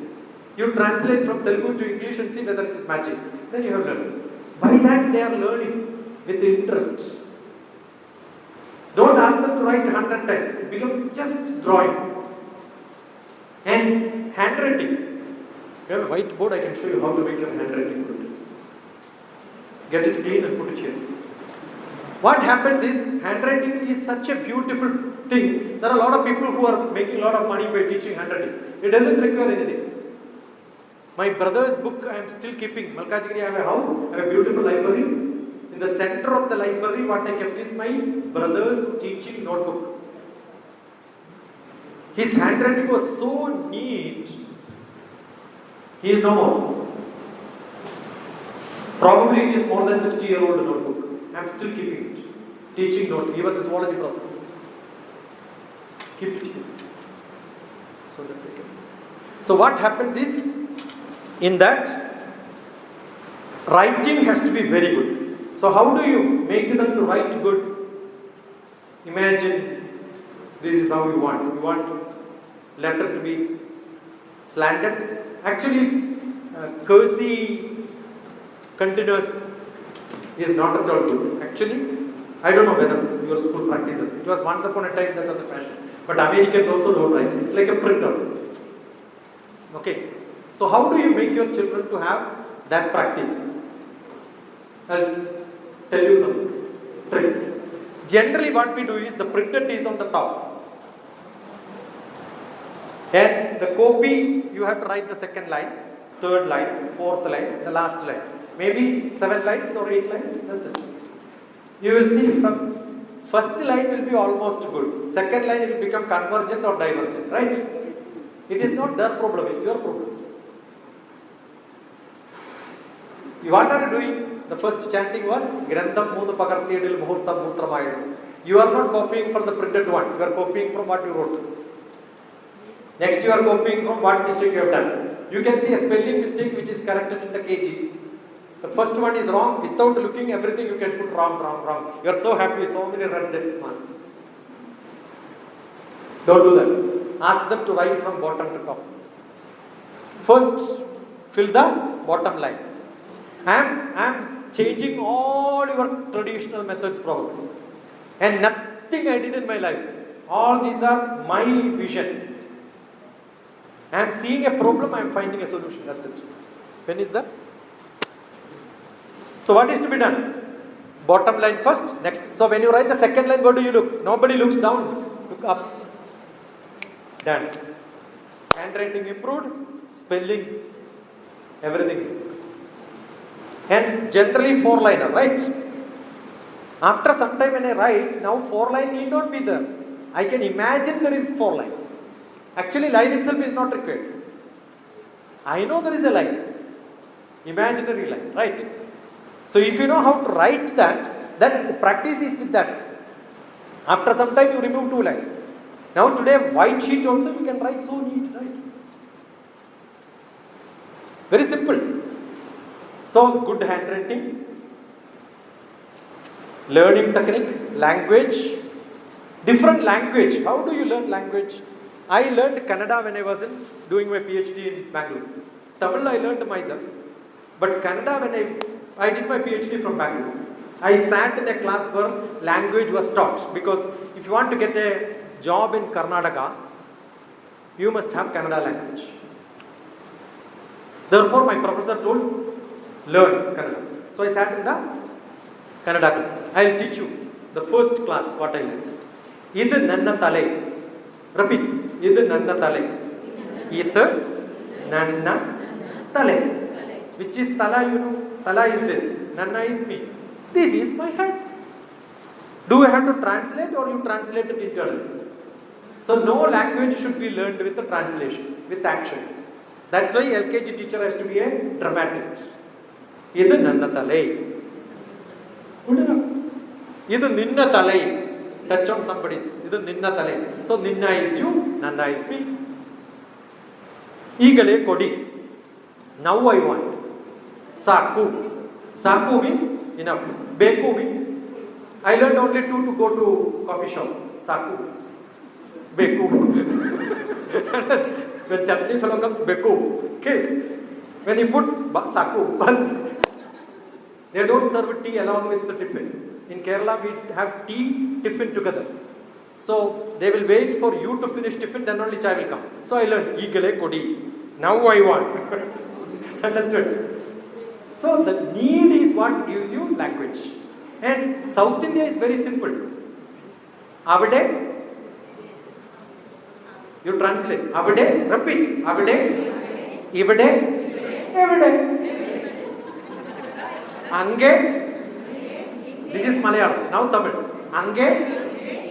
You translate from Telugu to English and see whether it is matching. Then you have learned. By that they are learning with interest. Don't ask them to write 100 times. It becomes just drawing. And handwriting. You have a whiteboard, I can show you how to make your handwriting good. Get it clean and put it here. What happens is, handwriting is such a beautiful thing. There are a lot of people who are making a lot of money by teaching handwriting. It doesn't require anything. My brother's book I am still keeping. Malkajgiri, I have a house, I have a beautiful library. In the center of the library, what I kept is my brother's teaching notebook. His handwriting was so neat. He is no more. Probably it is more than 60-year-old notebook. I am still keeping it. Teaching note. He was a zoology professor. Keep it here. So that they can see. So what happens is, in that, writing has to be very good. So how do you make them to write good? Imagine this is how you want. You want letter to be slanted. Actually, cursive continuous is not at all good. Actually, I don't know whether your school practices. It was once upon a time that was a fashion. But Americans also don't write. It's like a printer. Okay. So how do you make your children to have that practice? I'll tell you some tricks. Generally what we do is, the printed is on the top. And the copy, you have to write the second line, third line, fourth line, the last line. Maybe 7 lines or 8 lines, that's it. You will see from first line will be almost good. Second line it will become convergent or divergent, right? It is not their problem, it's your problem. What are you doing? The first chanting was Grantham Mood Pakartidil Muhurtam Mutramayadu. You are not copying from the printed one, you are copying from what you wrote. Next you are copying from what mistake you have done. You can see a spelling mistake which is corrected in the KGs. The first one is wrong, without looking everything you can put wrong, wrong, wrong. You are so happy, so many red marks. Don't do that. Ask them to write from bottom to top. First, fill the bottom line. I am changing all your traditional methods probably. And nothing I did in my life. All these are my vision. I am seeing a problem, I am finding a solution. That's it. When is that? So what is to be done? Bottom line first, next. So when you write the second line, where do you look? Nobody looks down. Look up. Done. handwriting improved, spellings, everything. And generally 4-liner, right? After some time when I write, now 4-line need not be there. I can imagine there is 4-line. Actually, line itself is not required. I know there is a line, imaginary line, right? So if you know how to write that, then practice is with that. After some time you remove 2 lines. Now today white sheet also you can write so neat, right? Very simple. So good handwriting, learning technique, language, different language. How do you learn language? I learned Kannada when I was doing my PhD in Bangalore. Tamil I learned myself, but Kannada when I did my PhD from Bangalore. I sat in a class where language was taught, because if you want to get a job in Karnataka, you must have Kannada language. Therefore, my professor told, learn Kannada. So I sat in the Kannada class. I will teach you the first class what I learned. Idu nanna tale. Repeat. Idu nanna tale. Idu nanna tale. Which is tala, you know? Tala is this. Nanna is me. This is my head. Do I have to translate or you translate it internally? So no language should be learned with the translation, with actions. That's why LKG teacher has to be a dramatist. Idu nanna tale. Good enough. Idu ninna tale. Touch on somebody's. Idu ninna tale. So ninna is you, nanna is me. Igale kodi. Now I want. Saku. Saku means enough. Beku means I learned only 2 to go to coffee shop. Saku. Beku. When chutney fellow comes, Beku. Okay. When you put Saku, bus. They don't serve tea along with the tiffin. In Kerala, we have tea, tiffin together. So they will wait for you to finish tiffin, then only chai will come. So I learned Igale Kodi. Now I want. Understood? So the need is what gives you language. And South India is very simple. Avade, you translate. Avade, repeat. Avade, ivade, evade. Ange, this is Malayalam. Now Tamil. Ange,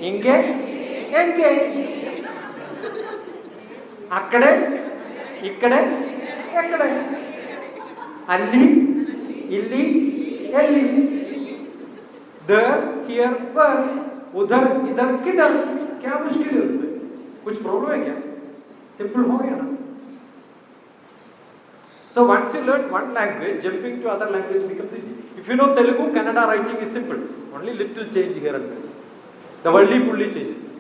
inge, enge. Akkade, ikkade, ekkade. Alli, illi, elli. There, here, where, udhar, idhar, kidhar. क्या मुश्किल है उसमें? कुछ problem है क्या? Simple हो गया ना? So once you learn one language, jumping to other language becomes easy. If you know Telugu, Kannada writing is simple. Only little change here and there. The worldly fully changes.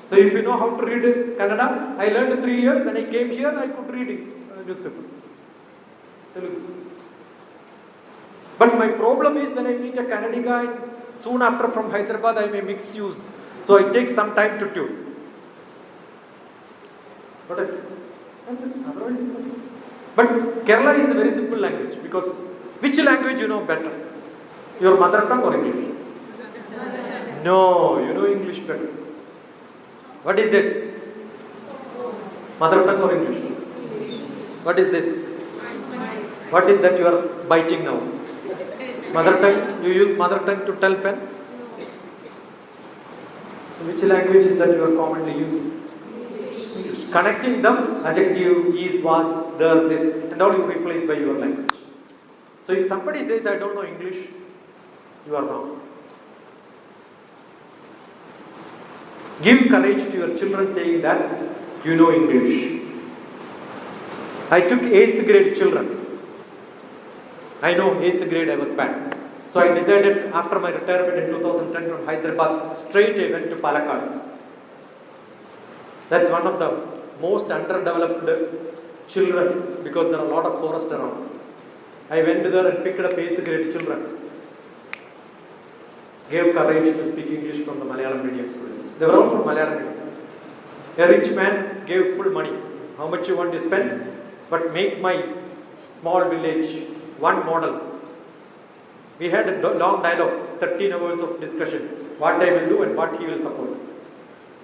So if you know how to read Kannada, I learned 3 years. When I came here, I could read newspaper. Telugu. But my problem is when I meet a Kannadi guy, soon after from Hyderabad, I may mix use. So it takes some time to tune. But that's it. Otherwise it's okay. But Kerala is a very simple language, because which language you know better? Your mother tongue or English? No, you know English better. What is this? Mother tongue or English? What is this? What is that you are biting now? Mother tongue? You use mother tongue to tell pen? Which language is that you are commonly using? Connecting them, adjective, is, was, there, this, and all you replace by your language. So if somebody says, I don't know English, you are wrong. Give courage to your children saying that you know English. I took 8th grade children. I know 8th grade I was bad. So I decided after my retirement in 2010 from Hyderabad, straight I went to Palakkad. That's one of the most underdeveloped children, because there are a lot of forest around. I went there and picked up 8th grade children. Gave courage to speak English from the Malayalam medium students. They were all from Malayalam medium. A rich man gave full money. How much you want to spend? But make my small village one model. We had a long dialogue, 13 hours of discussion. What I will do and what he will support.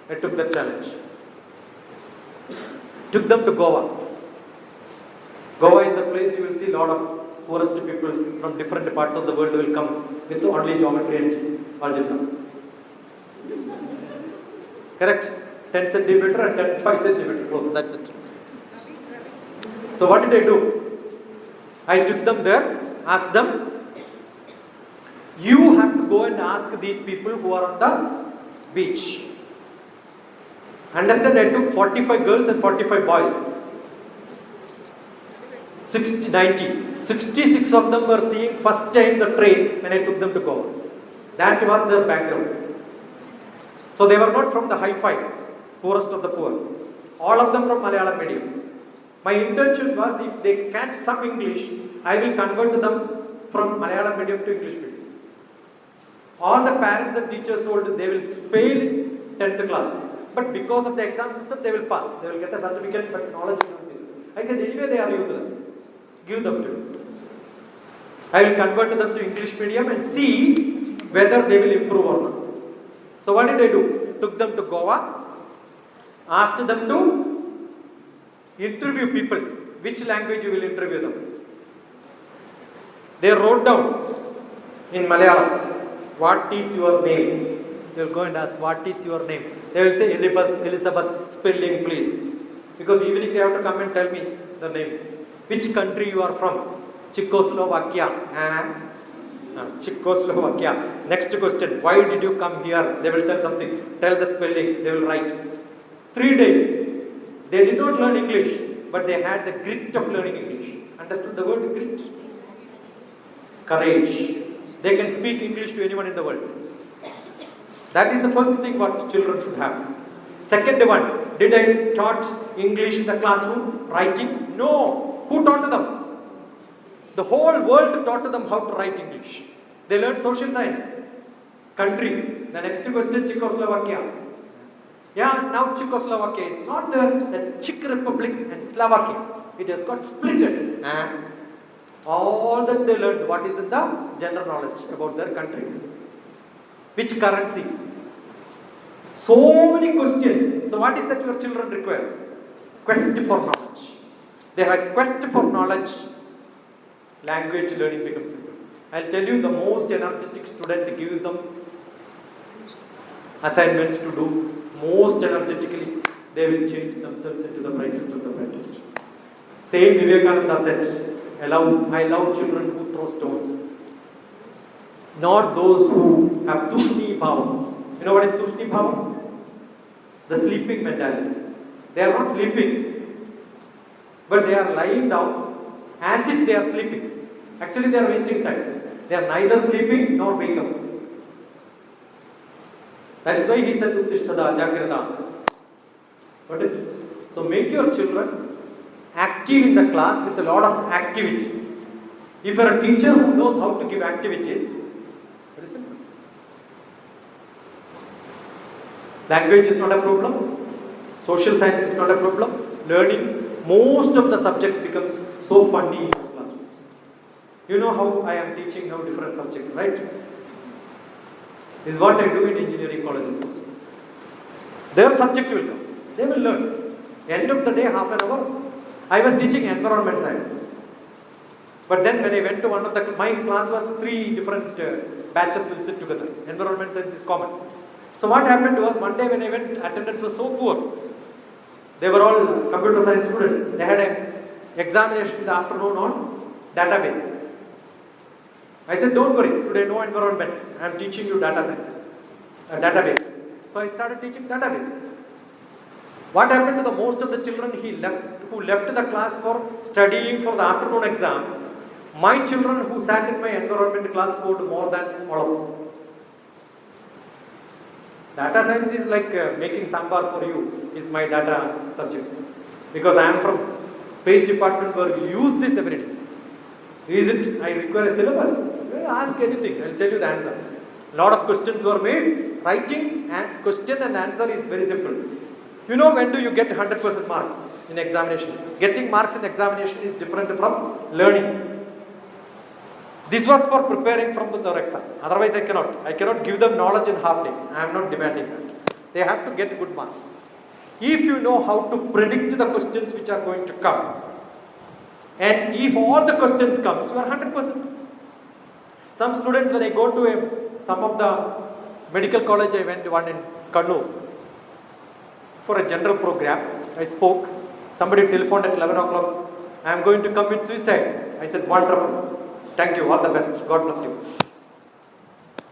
I took that challenge. Took them to Goa. Goa is a place you will see a lot of poorest people from different parts of the world will come with only geometry and algebra. Correct? 10 centimeter and 5 centimeter growth. That's it. So what did I do? I took them there, asked them, you have to go and ask these people who are on the beach. Understand, I took 45 girls and 45 boys. 66 of them were seeing first time the train when I took them to Goa. That was their background. So they were not from the hi-fi, poorest of the poor. All of them from Malayalam medium. My intention was if they catch some English, I will convert them from Malayalam medium to English medium. All the parents and teachers told they will fail 10th class. But because of the exam system, they will pass. They will get a certificate, but knowledge will not be. I said, anyway, they are useless. Give them to me. I will convert them to English medium and see whether they will improve or not. So what did I do? Took them to Goa, asked them to interview people. Which language you will interview them? They wrote down in Malayalam, what is your name? They will go and ask, what is your name? They will say, Elizabeth, spelling please. Because evening they have to come and tell me the name. Which country you are from? Czechoslovakia. Czechoslovakia. Next question, why did you come here? They will tell something. Tell the spelling, they will write. 3 days. They did not learn English, but they had the grit of learning English. Understood the word grit? Courage. They can speak English to anyone in the world. That is the first thing what children should have. Second one, did I taught English in the classroom? Writing? No. Who taught them? The whole world taught them how to write English. They learned social science. Country. The next question, Czechoslovakia. Yeah, now Czechoslovakia is not the Czech Republic and Slovakia. It has got splitted. All that they learned, what is in the general knowledge about their country. Which currency? So many questions. So what is that your children require? Quest for knowledge. They have a quest for knowledge. Language learning becomes simple. I'll tell you the most energetic student gives them assignments to do. Most energetically, they will change themselves into the brightest of the brightest. Same Vivekananda said, I love children who throw stones. Not those who have tushni bhava. You know what is tushni bhava? The sleeping mentality. They are not sleeping, but they are lying down as if they are sleeping. Actually, they are wasting time. They are neither sleeping nor wake up. That is why he said, Uttishtada, Jagrata. Got it? So make your children active in the class with a lot of activities. If you are a teacher who knows how to give activities, very simple. Language is not a problem. Social science is not a problem. Learning, most of the subjects becomes so funny in the classrooms. You know how I am teaching now different subjects, right? This is what I do in engineering colleges also. Their subject will come. They will learn. End of the day, half an hour, I was teaching environment science. But then when I went to one of my class was 3 different batches will sit together. Environment science is common. So what happened was one day when I went, attendance was so poor. They were all computer science students. They had an examination in the afternoon on database. I said, don't worry, today no environment. I am teaching you data science, database. So I started teaching database. What happened to the most of the children who left the class for studying for the afternoon exam? My children who sat in my environment class scored more than all of them. Data science is like making sambar for you, is my data subjects. Because I am from space department where we use this every day. Is it, I require a syllabus? Ask anything, I will tell you the answer. A lot of questions were made, writing and question and answer is very simple. You know when do you get 100% marks in examination? Getting marks in examination is different from learning. This was for preparing from the exam. Otherwise I cannot give them knowledge in half day. I am not demanding that. They have to get good marks. if you know how to predict the questions which are going to come, and if all the questions comes, you are 100%. Some students, when I go to some of the medical college, I went to one in Kannur for a general program. I spoke. Somebody telephoned at 11 o'clock. I am going to commit suicide. I said, wonderful. Thank you. All the best. God bless you.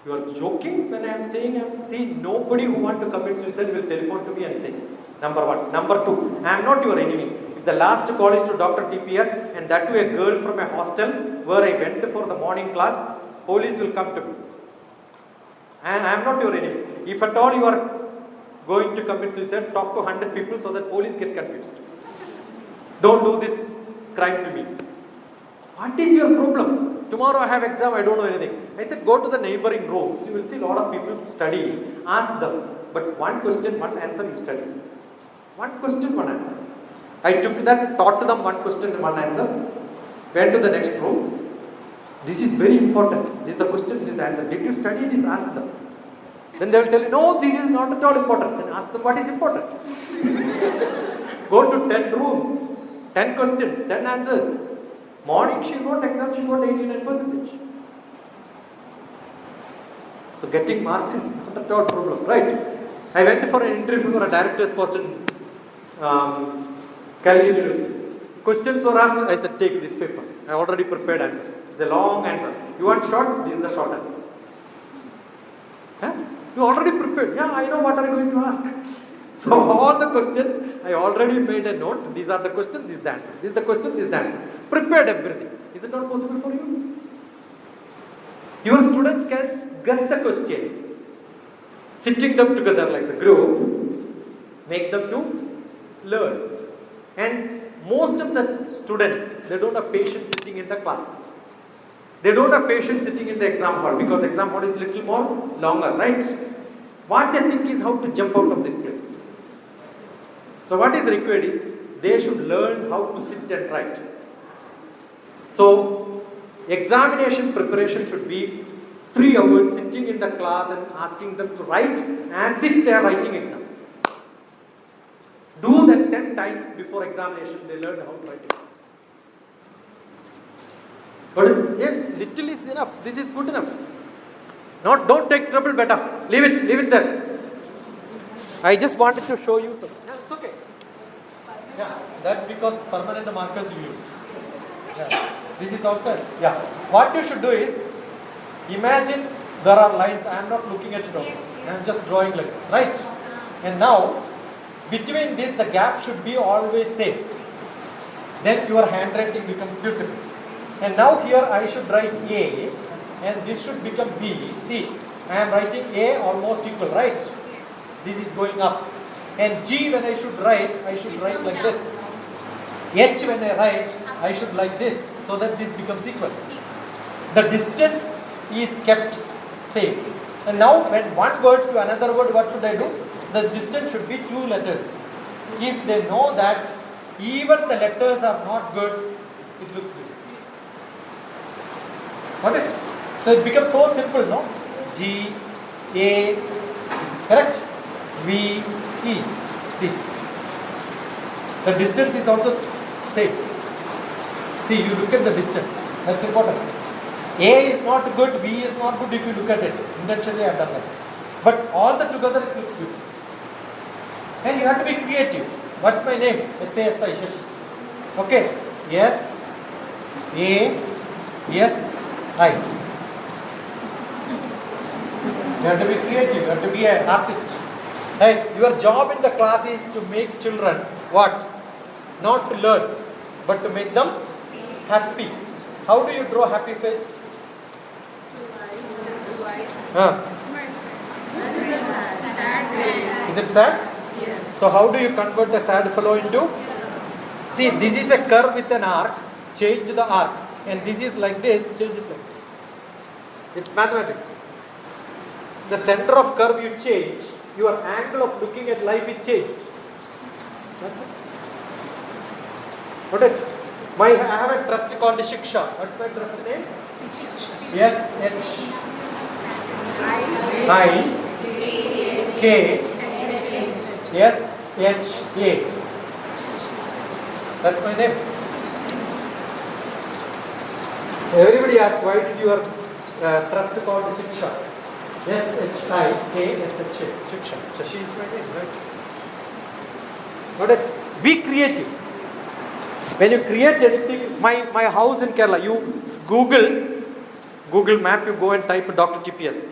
You are joking when I am saying, see, nobody who wants to commit suicide will telephone to me and say, number one. Number two, I am not your enemy. If the last call is to DrTPS, and that to a girl from a hostel where I went for the morning class, police will come to me. And I am not your enemy. If at all you are going to commit suicide, talk to 100 people so that police get confused. Don't do this crime to me. What is your problem? Tomorrow I have exam, I don't know anything. I said, go to the neighboring rooms. You will see a lot of people studying. Ask them. But one question, one answer you study. One question, one answer. I took that, taught them one question, one answer. Went to the next room. This is very important. This is the question, this is the answer. Did you study this? Ask them. Then they will tell you, no, this is not at all important. Then ask them what is important. Go to 10 rooms, 10 questions, 10 answers. Morning she wrote exam, she got 89%. So getting marks is not at all problem, right? I went for an interview for a director's post in Calgary University. Questions were asked, I said, take this paper. I already prepared answer. It's a long answer. You want short? This is the short answer. Huh? You already prepared. Yeah, I know what are you going to ask. So all the questions, I already made a note. These are the questions, this is the answer. This is the question, this is the answer. Prepared everything. Is it not possible for you? Your students can guess the questions, sitting them together like the group, make them to learn. And most of the students, they don't have patience sitting in the class. They don't have patience sitting in the exam hall because exam hall is little more longer, right? What they think is how to jump out of this place. So what is required is they should learn how to sit and write. So examination preparation should be 3 hours sitting in the class and asking them to write as if they are writing exam. Do that 10 times before examination, they learn how to write exams. But yeah, little is enough. This is good enough. Don't take trouble, better. Leave it there. I just wanted to show you something. Yeah, it's okay. Yeah, that's because permanent markers you used. Yeah. This is also, yeah. What you should do is, imagine there are lines. I am not looking at it also. I am just drawing like this, right? And now, between this, the gap should be always same. Then your handwriting becomes beautiful. And now here I should write A, and this should become B. See, I am writing A almost equal, right? Yes. This is going up. And G when I should write like this. H when I write, I should like this, so that this becomes equal. The distance is kept same. And now when one word to another word, what should I do? The distance should be 2 letters. If they know that even the letters are not good, it looks good. Got it? So it becomes so simple, no? G, A, correct? V, E. See. The distance is also same. See, you look at the distance. That's important. A is not good, B is not good if you look at it. Intentionally I have done that. But all the together it looks good. And you have to be creative. What's my name? S-A-S-I, Shashi. Okay. S, A, S, I. You have to be creative. You have to be an artist. Right? Your job in the class is to make children what? Not to learn, but to make them happy. How do you draw happy face? Is it sad? Yes. So how do you convert the sad fellow into? See, this is a curve with an arc. Change the arc. And this is like this. Change it like this. It's mathematics. The center of curve you change. Your angle of looking at life is changed. That's it. Got it? I have a trust called Shiksha. What's my trust name? S-H I K S S-H-A. That's my name. Everybody asks, why did your trust called Shiksha? S-H-I-K-S-H-A. Shiksha. Shashi is my name, right? Got it? Be creative. When you create anything, my house in Kerala, you Google map, you go and type DrTPS.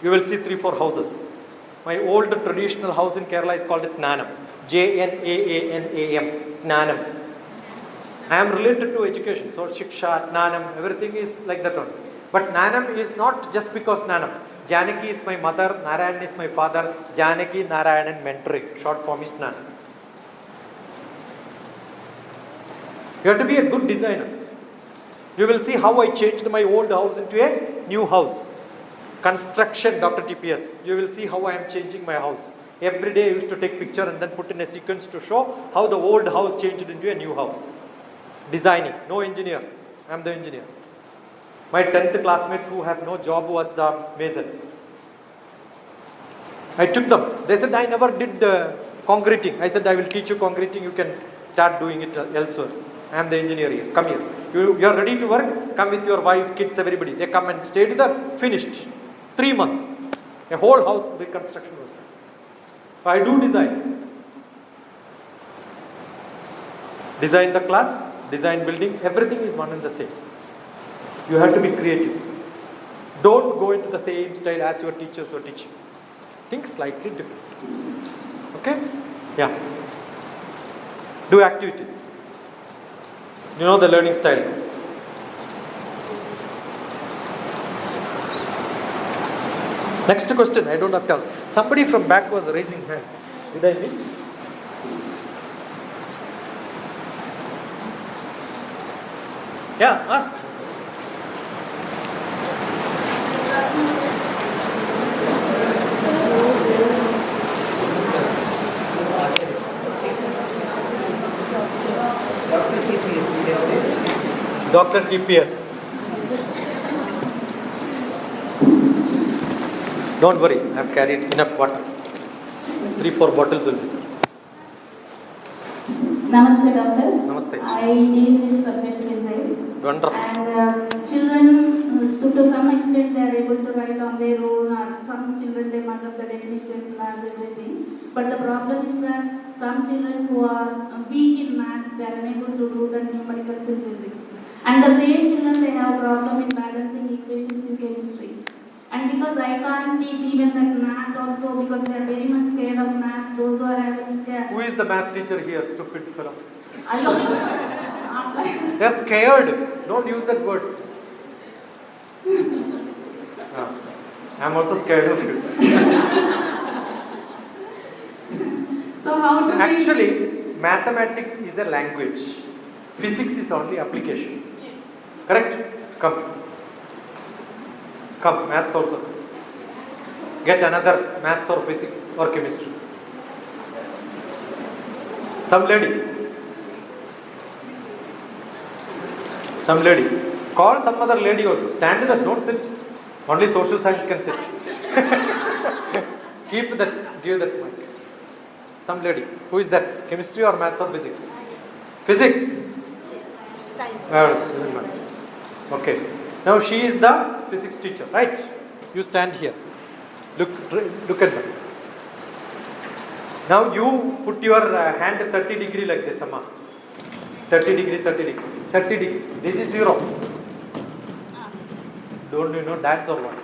You will see 3-4 houses. My old traditional house in Kerala is called Gnanam. J-N-A-A-N-A-M. Gnanam. I am related to education. So Shiksha, Gnanam, everything is like that one. But Gnanam is not just because Gnanam. Janaki is my mother, Narayan is my father. Janaki, Narayanan mentoring. Short form is Gnanam. You have to be a good designer. You will see how I changed my old house into a new house. Construction DrTPS. You will see how I am changing my house. Every day I used to take picture and then put in a sequence to show how the old house changed into a new house. Designing. No engineer. I am the engineer. My 10th classmates who have no job was the mason. I took them. They said, I never did concreting. I said, I will teach you concreting. You can start doing it elsewhere. I am the engineer here. Come here. You are ready to work? Come with your wife, kids, everybody. They come and stayed there. Finished. 3 months. A whole house reconstruction was done. So I do design. Design the class, design building. Everything is one and the same. You have to be creative. Don't go into the same style as your teachers were teaching. Think slightly different. Okay? Yeah. Do activities. You know the learning style. Next question, I don't have to ask. Somebody from back was raising hand. Did I miss? Yeah, ask. DrTPS. Don't worry, I have carried enough water. 3-4 bottles will be there. Namaste, doctor. Namaste. I deal with subject physics. Wonderful. And children, so to some extent, they are able to write on their own, or some children they mug up the definitions, maths, everything. But the problem is that some children who are weak in maths, they are unable to do the numericals in physics. And the same children, they have a problem in balancing equations in chemistry. And because I can't teach even that math also, because they are very much scared of math, those who are having scared. Who is the math teacher here, stupid fellow? I They are scared. Don't use that word. I am also scared of you. So how do Actually, mathematics is a language. Physics is only application. Correct? Come. Come, maths also. Get another maths or physics or chemistry. Some lady. Call some other lady also. Stand with us, don't sit. Only social science can sit. Give that mic. Some lady. Who is that? Chemistry or maths or physics? Physics. Doesn't matter. Okay. Now she is the physics teacher, right? You stand here. Look at them. Now you put your hand 30 degree like this, Amma. 30 degree. This is 0. Don't you know dance or what?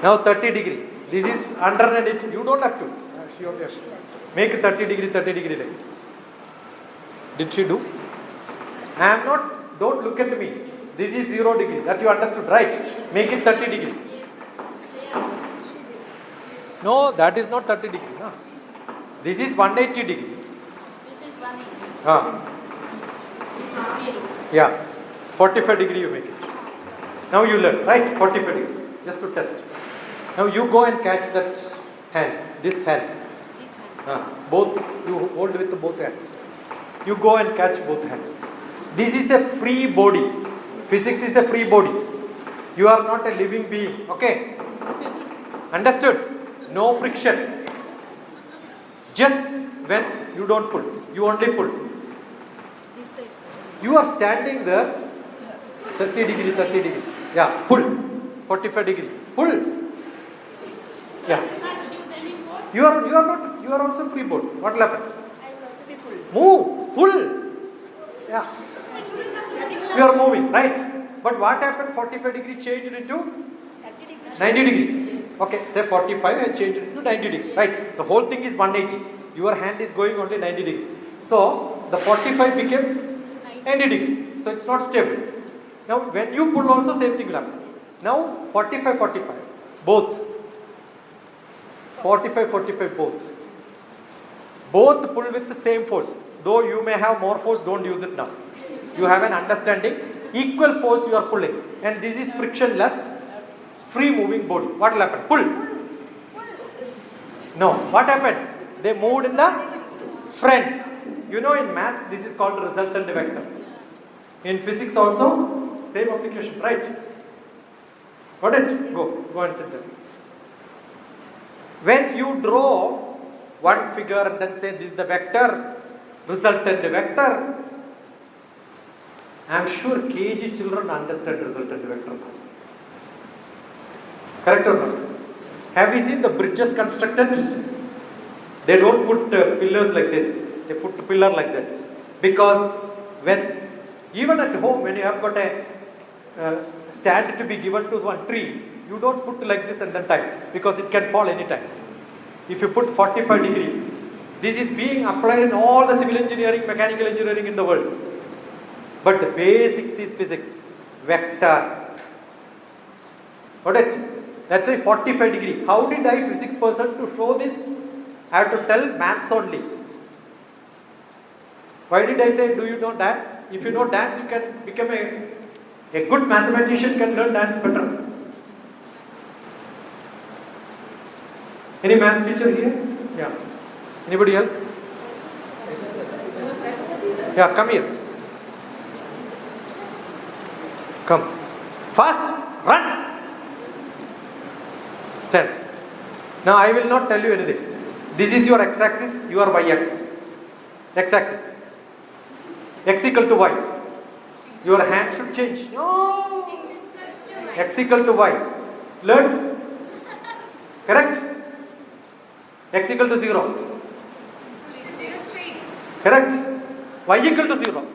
Now 30 degree. This is under and it. You don't have to. She only has to. Make 30 degree like this. Did she do? I am not. Don't look at me. This is 0 degree. That you understood, right? Make it 30 degree. No, that is not 30 degree. No. This is 180 degree. This is 180. This is 0. Yeah. 45 degree you make it. Now you learn, right? 45 degree. Just to test. Now you go and catch that hand. This hand. These hands. Both. You hold with both hands. You go and catch both hands. This is a free body. Physics is a free body. You are not a living being. Okay? Understood? No friction. Just when you don't pull, you only pull. This side, sir. You are standing there, 30 degree, 30 degree. Yeah, pull. 45 degree. Pull. Yeah. You are also free board. What will happen? I will also be pulled. Move. Pull. Yeah. You are moving, right? But what happened? 45 degree changed into 30 degrees. 90 degree. Okay, say 45 has changed into 90 degree. Right. The whole thing is 180. Your hand is going only 90 degree. So the 45 became 90 degree. So it's not stable. Now when you pull also same thing will happen. Now 45, 45. Both. 45, 45 both. Both pull with the same force. Though you may have more force, don't use it now. You have an understanding. Equal force you are pulling. And this is frictionless, free moving body. What will happen? Pull. No. What happened? They moved in the front. You know in maths this is called resultant vector. In physics also same application, right? Got it? Go and sit there. When you draw one figure and then say this is the vector, resultant vector, I am sure KG children understand resultant vector. Correct or not? Have you seen the bridges constructed? They don't put pillars like this. They put a pillar like this. Because when, even at home, when you have got a stand to be given to one tree, you don't put like this and then tie. Because it can fall anytime. If you put 45 degree, this is being applied in all the civil engineering, mechanical engineering in the world. But the basics is physics. Vector. Got it? That's why 45 degree. How did I, physics person, to show this? I have to tell maths only. Why did I say do you know dance? If you know dance, you can become a good mathematician, can learn dance better. Any maths teacher here? Yeah. Anybody else? Yeah, come here. Come. Fast. Run. Stand. Now I will not tell you anything. This is your x-axis, your y-axis. X-axis. X equal to y. Your hand should change. No. X equal to y. Learn. Correct? X equal to 0. Correct? Y equal to 0.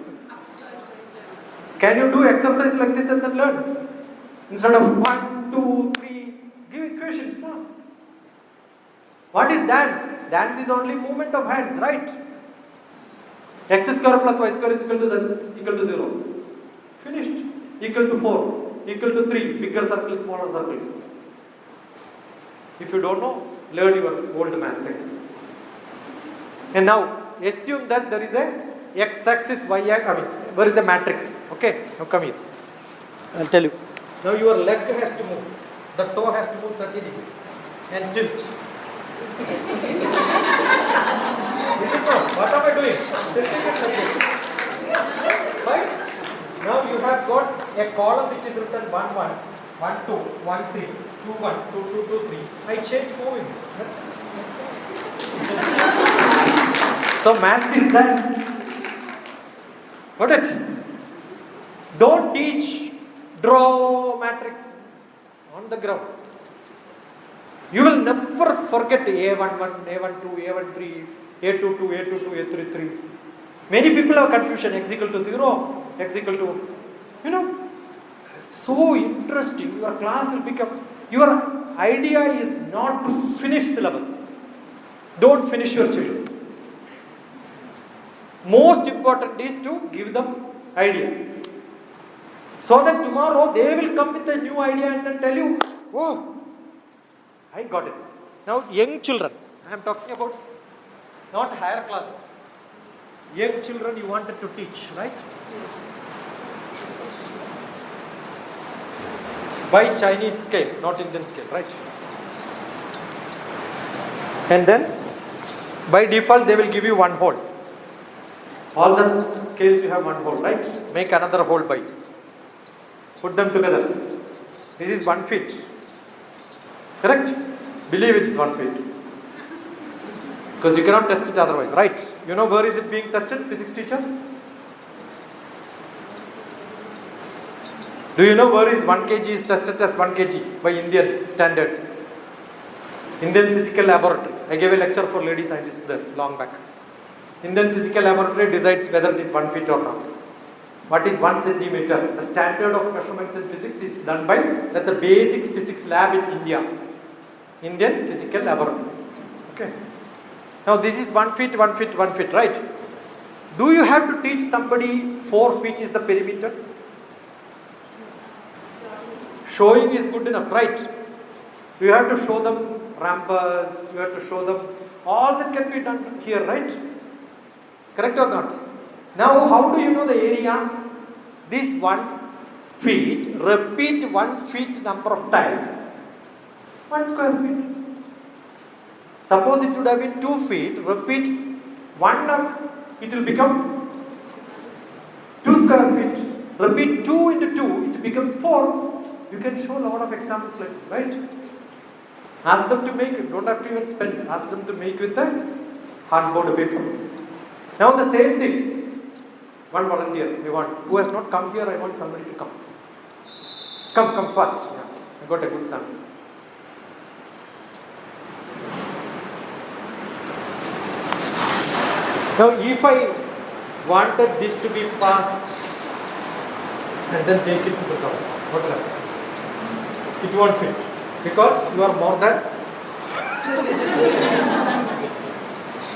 Can you do exercise like this and then learn? Instead of 1, 2, 3, give equations. No. What is dance? Dance is only movement of hands, right? X square plus y square is equal to 0. Finished. Equal to 4. Equal to 3. Bigger circle, smaller circle. If you don't know, learn your old maths again. And now, assume that there is a x-axis, y-axis, where is the matrix? Okay, now come here. I'll tell you. Now your leg has to move. The toe has to move 30 degrees. And tilt. Is it not? What am I doing? Tilting it like this. Right? Now you have got a column which is written 1, 1, 1, 2, 1, 3, 2, 1, 2, 2, 2, 3. I change moving. So math is that. Got it? Don't teach draw matrix on the ground. You will never forget A11, A12, A13, A22, A22, A33. Many people have confusion. X equal to 0, X equal to, so interesting. Your class will become, your idea is not to finish syllabus. Don't finish your children. Most important is to give them idea. So that tomorrow they will come with a new idea and then tell you, oh, I got it. Now young children, I am talking about not higher classes. Young children you wanted to teach, right? Yes. By Chinese scale, not Indian scale, right? And then by default they will give you one hole. All the scales you have one hole, right? Make another hole by. Put them together. This is 1 feet. Correct? Believe it is 1 feet. Because you cannot test it otherwise, right? You know where is it being tested, physics teacher? Do you know where is 1 kg is tested as 1 kg by Indian standard? Indian Physical Laboratory. I gave a lecture for lady scientists there long back. Indian Physical Laboratory decides whether it is 1 feet or not. What is 1 centimeter? The standard of measurements in physics is done by, that's a basic physics lab in India. Indian Physical Laboratory. Okay. Now this is 1 feet, 1 feet, 1 feet, right? Do you have to teach somebody 4 feet is the perimeter? Showing is good enough, right? You have to show them rampers, you have to show them, all that can be done here, right? Correct or not? Now how do you know the area? This 1 feet, repeat 1 feet number of times, 1 square feet. Suppose it would have been 2 feet, repeat 1, it will become 2 square feet. Repeat 2 into 2, it becomes 4. You can show a lot of examples like this, right? Ask them to make it, don't have to even spend, ask them to make with a hardboard paper. Now the same thing, one volunteer, we want, who has not come here, I want somebody to come. Come fast, yeah. I got a good sample. Now if I wanted this to be passed and then take it to the ground, what will happen? It won't fit because you are more than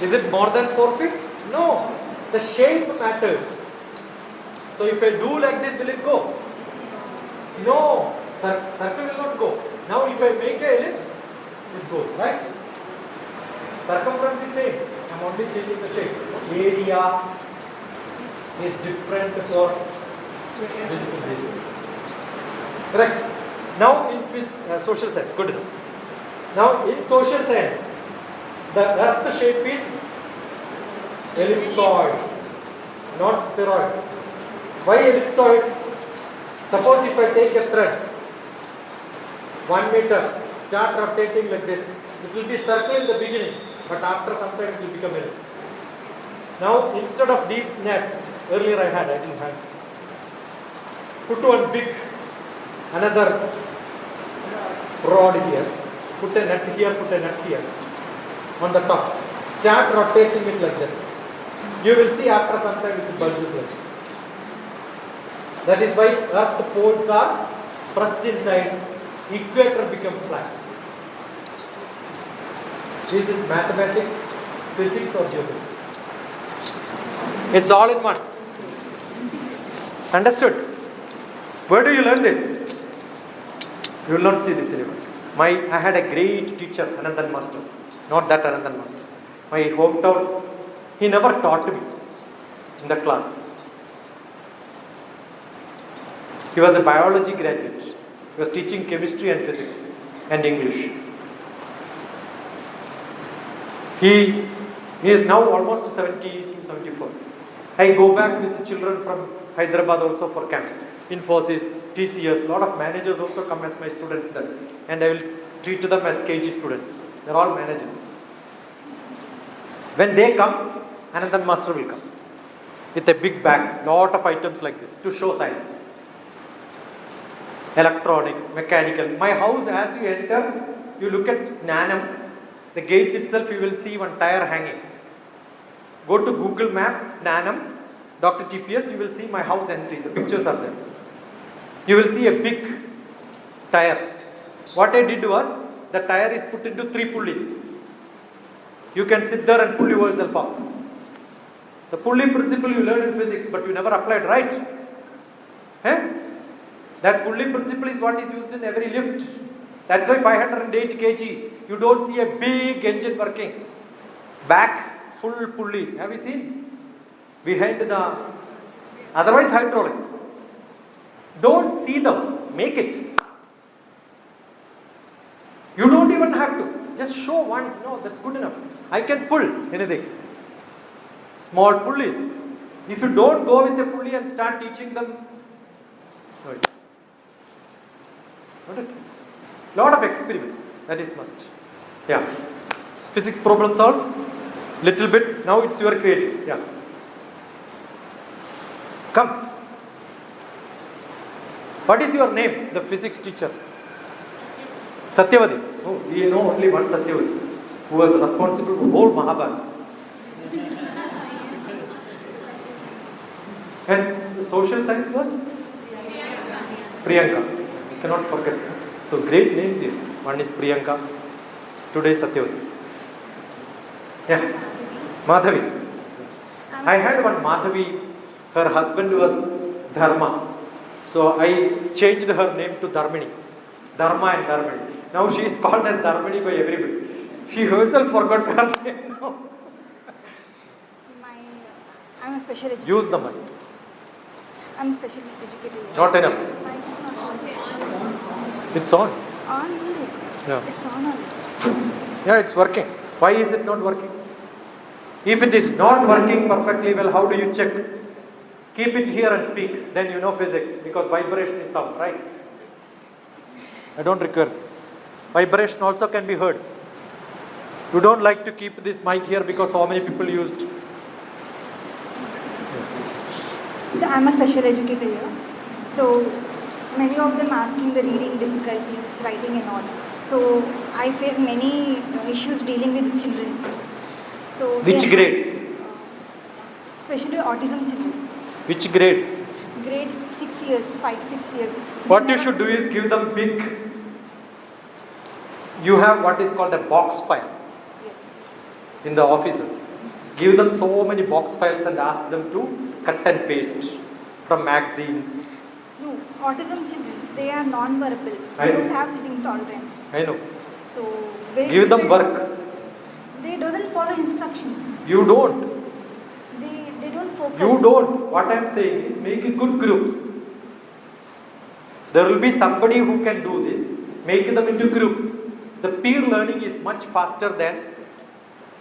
is it more than 4 feet? No, the shape matters. So if I do like this, will it go? No, circle will not go. Now if I make an ellipse, it goes, right? Circumference is same, I am only changing the shape. Area is different for this. Correct? Now in social science, good enough. Now in social science, the earth shape is ellipsoid, not spheroid. Why ellipsoid? Suppose if I take a thread, 1 meter, start rotating like this, it will be circle in the beginning, but after some time it will become ellipse. Now instead of these nets, earlier I didn't have. Put one big, another rod here, put a nut here, put a nut here, on the top. Start rotating it like this. You will see after some time it bulges like this. That is why earth poles are pressed inside, equator becomes flat. Is it mathematics, physics or geography? It's all in one. Understood? Where do you learn this? You will not see this anymore. I had a great teacher, Anandan Master. Not that Anandan Master. My hometown, he never taught me in the class. He was a biology graduate. He was teaching chemistry and physics and English. He is now almost 70 to 74. I go back with children from Hyderabad also for camps. Infosys, TCS, a lot of managers also come as my students there. And I will treat them as KG students. They are all managers. When they come, Anandan Master will come with a big bag, lot of items like this to show science. Electronics, mechanical. My house, as you enter, you look at Nanam, the gate itself, you will see one tire hanging. Go to Google Map, Nanam, DrTPS, you will see my house entry. The pictures are there. You will see a big tire. What I did was, the tire is put into 3 pulleys. You can sit there and pull yourself up. The pulley principle you learned in physics, but you never applied, right? That pulley principle is what is used in every lift. That's why 508 kg, you don't see a big engine working. Back, full pulleys. Have you seen? Behind the, otherwise hydraulics. Don't see them, make it. You don't even have to. Just show once, no, that's good enough. I can pull anything. Small pulleys. If you don't go with the pulley and start teaching them, no use. Got it? Lot of experiments. That is must. Yeah. Physics problem solved? Little bit. Now it's your creative. Yeah. Come. What is your name? The physics teacher. Satyavati. Oh, we know only one Satyavati who was responsible for whole Mahabharata. And the social science was Priyanka. Cannot forget. So great names here. One is Priyanka. Today Satyavati. Yeah. Madhavi. I had one Madhavi. Her husband was Dharma. So I changed her name to Dharmini. Dharma and Dharmini. Now she is called as Dharmini by everybody. She herself forgot her name now. I'm a special educator. Use the mic. I'm a special educator. Not enough. Mic is not on. It's on. On only. Yeah. It's on only. Yeah, it's working. Why is it not working? If it is not working perfectly well, how do you check? Keep it here and speak. Then you know physics, because vibration is sound, right? I don't require this. Vibration also can be heard. You don't like to keep this mic here because so many people used. So I'm a special educator here. So many of them asking the reading difficulties, writing and all. So I face many issues dealing with the children. So Which grade? Especially autism children. Which grade? Grade 6 years, 5 to 6 years. What you should do is give them big. You have what is called a box file Yes. in the offices. Give them so many box files and ask them to cut and paste from magazines. No, autism children, they are non-verbal. I They know. don't have sitting tolerance. I know. So very Give them difficult. work. They doesn't follow instructions. You don't. They don't focus. You don't. What I am saying is make good groups. There will be somebody who can do this. Make them into groups. The peer learning is much faster than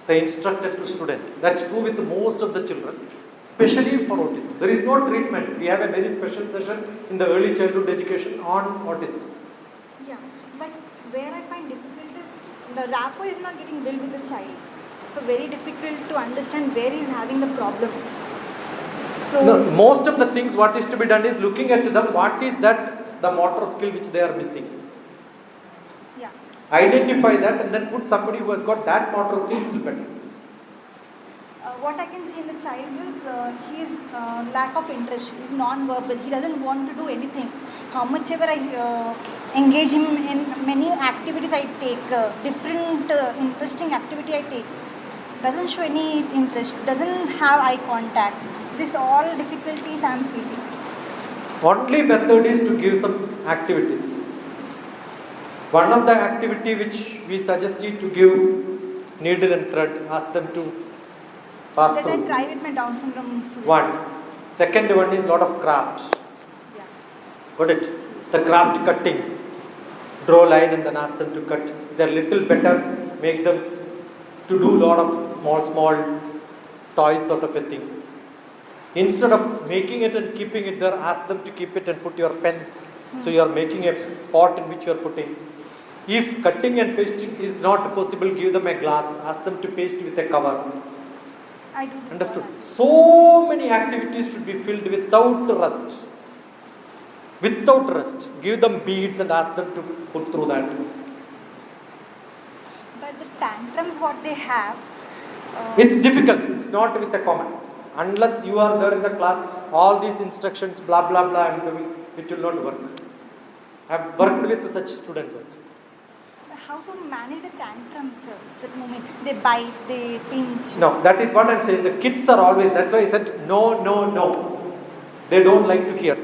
the instructor to student. That's true with most of the children, especially for autism. There is no treatment. We have a very special session in the early childhood education on autism. Yeah, but where I find difficult is the rapport is not getting built with the child. So very difficult to understand where he is having the problem. So No, most of the things what is to be done is looking at them, what is that the motor skill which they are missing. yeah, Identify that and then put somebody who has got that motor skill little better. what I can see in the child is his lack of interest. He is non-verbal. He doesn't want to do anything. How much ever I engage him in many activities I take, different interesting activity I take, doesn't show any interest, doesn't have eye contact. This all difficulties I am facing. Only method is to give some activities. One of the activity which we suggested to give needle and thread, ask them to pass That I through. try with my Down syndrome student. One. Second one is lot of crafts. Yeah. Got it? The craft cutting. Draw line and then ask them to cut. They're little better. Make them to do lot of small toys sort of a thing. Instead of making it and keeping it there, ask them to keep it and put your pen. So you are making a pot in which you are putting. If cutting and pasting is not possible, give them a glass. Ask them to paste with a cover. I do this. Understood? all. So many activities should be filled without rust. Without rust. Give them beads and ask them to put through that. But the tantrums what they have. It's difficult. It's not with a comment. Unless you are there in the class, all these instructions, blah blah blah, I am doing, it will not work. I have worked with such students also. How to manage the tantrums, sir? That moment they bite, they pinch. No, that is what I am saying. The kids are always, that's why I said no, no, no. They don't like to hear.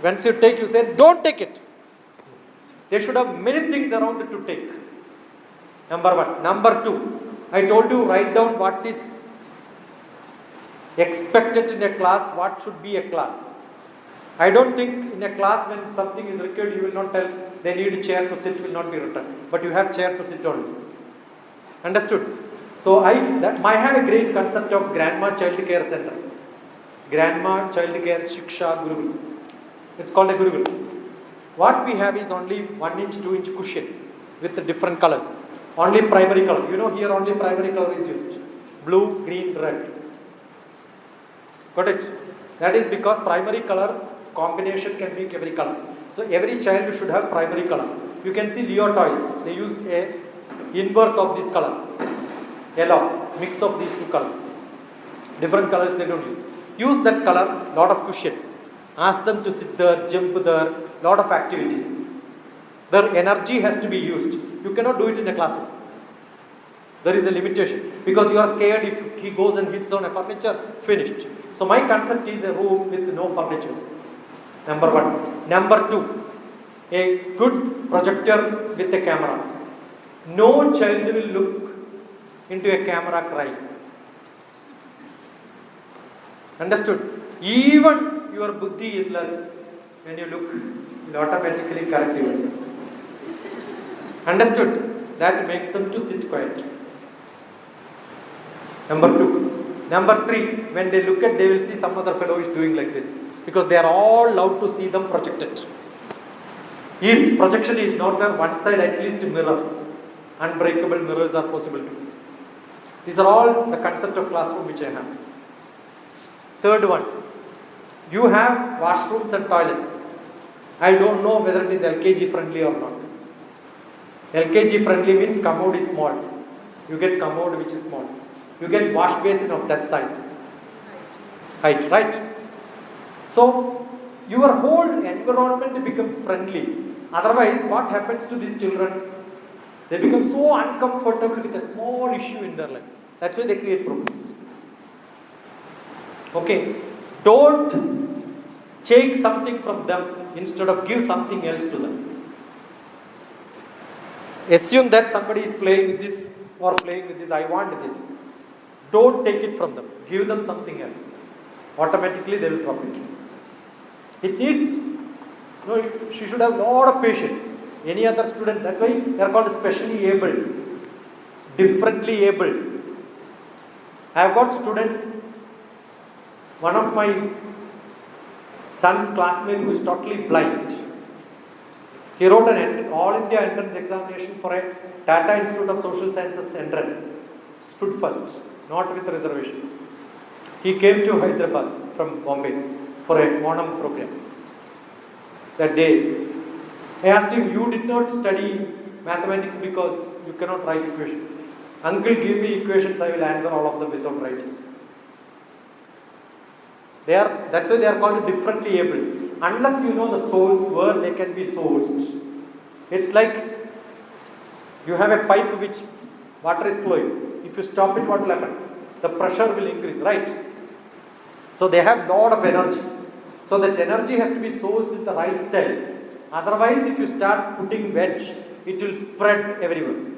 Once you take, you say, don't take it. They should have many things around it to take. Number one. Number two, I told you, write down what is expected in a class, what should be a class. I don't think in a class when something is required, you will not tell they need a chair to sit, will not be written. But you have chair to sit only. Understood? So I have a great concept of Grandma Child Care Center. Grandma Child Care Shiksha Gurukul. It's called a Gurukul. What we have is only 1 inch, 2 inch cushions with the different colors. Only primary color. You know here only primary color is used. blue, green, red. Got it? That is because primary color combination can make every color. So every child should have primary color. You can see Leo toys. They use a invert of this color. Yellow, mix of these two colors. Different colors they don't use. Use that color, lot of cushions. Ask them to sit there, jump there, lot of activities. Their energy has to be used. You cannot do it in a classroom. There is a limitation because you are scared if he goes and hits on a furniture, finished. So my concept is a room with no furnitures. Number one. Number two, a good projector with a camera. No child will look into a camera crying. Understood? Even your buddhi is less when you look, it will automatically correct you. Understood? That makes them to sit quiet. Number two. Number three, when they look at, they will see some other fellow is doing like this. Because they are all allowed to see them projected. If projection is not there, one side at least mirror. Unbreakable mirrors are possible too. These are all the concept of classroom which I have. Third one, you have washrooms and toilets. I don't know whether it is LKG friendly or not. LKG friendly means commode is small. You get commode which is small. You get wash basin of that size. Height, right? So, your whole environment becomes friendly. Otherwise, what happens to these children? They become so uncomfortable with a small issue in their life. That's why they create problems. Okay, don't take something from them instead of give something else to them. Assume that somebody is playing with this or playing with this, I want this. Don't take it from them. Give them something else. Automatically they will drop it. It needs, she should have a lot of patience. Any other student, that's why they are called specially abled, differently abled. I have got students, one of my son's classmate who is totally blind. He wrote an all India entrance examination for a Tata Institute of Social Sciences entrance. Stood first, not with reservation. He came to Hyderabad from Bombay for a Onam program. That day, I asked him, you did not study mathematics because you cannot write equations. Uncle, give me equations, I will answer all of them without writing. That's why they are called differently able. Unless you know the source where they can be sourced. It's like you have a pipe which water is flowing. If you stop it, what will happen? The pressure will increase, right? So they have lot of energy. So that energy has to be sourced in the right style. Otherwise, if you start putting wedge, it will spread everywhere.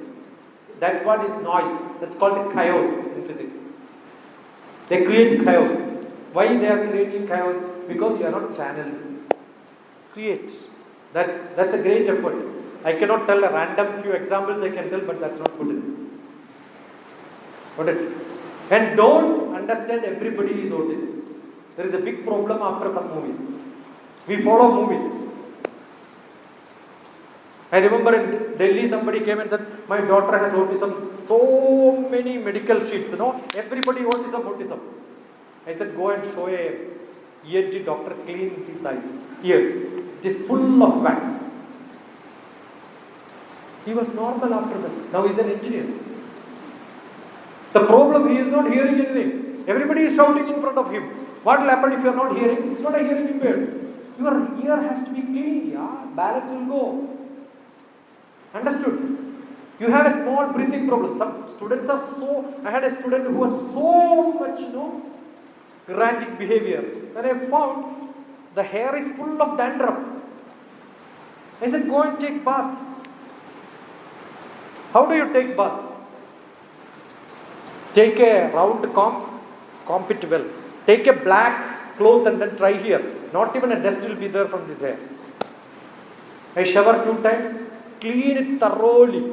That's what is noise. That's called chaos in physics. They create chaos. Why they are creating chaos? Because you are not channeled. Create. That's a great effort. I cannot tell a random few examples I can tell, but that's not good enough. Got it? And don't understand everybody is autism. There is a big problem after some movies. We follow movies. I remember in Delhi somebody came and said, my daughter has autism. So many medical sheets, everybody autism. I said, go and show a ENT doctor clean his eyes, ears. It is full of wax. He was normal after that. Now he is an engineer. The problem, he is not hearing anything. Everybody is shouting in front of him. What will happen if you are not hearing? It's not a hearing impaired. Your ear has to be clean, balance will go. Understood? You have a small breathing problem. Some students are I had a student who was so much, erratic behavior. Then I found the hair is full of dandruff. I said, go and take bath. How do you take bath? Take a round comb it well. Take a black cloth and then try here. Not even a dust will be there from this hair. I shower 2 times. Clean it thoroughly.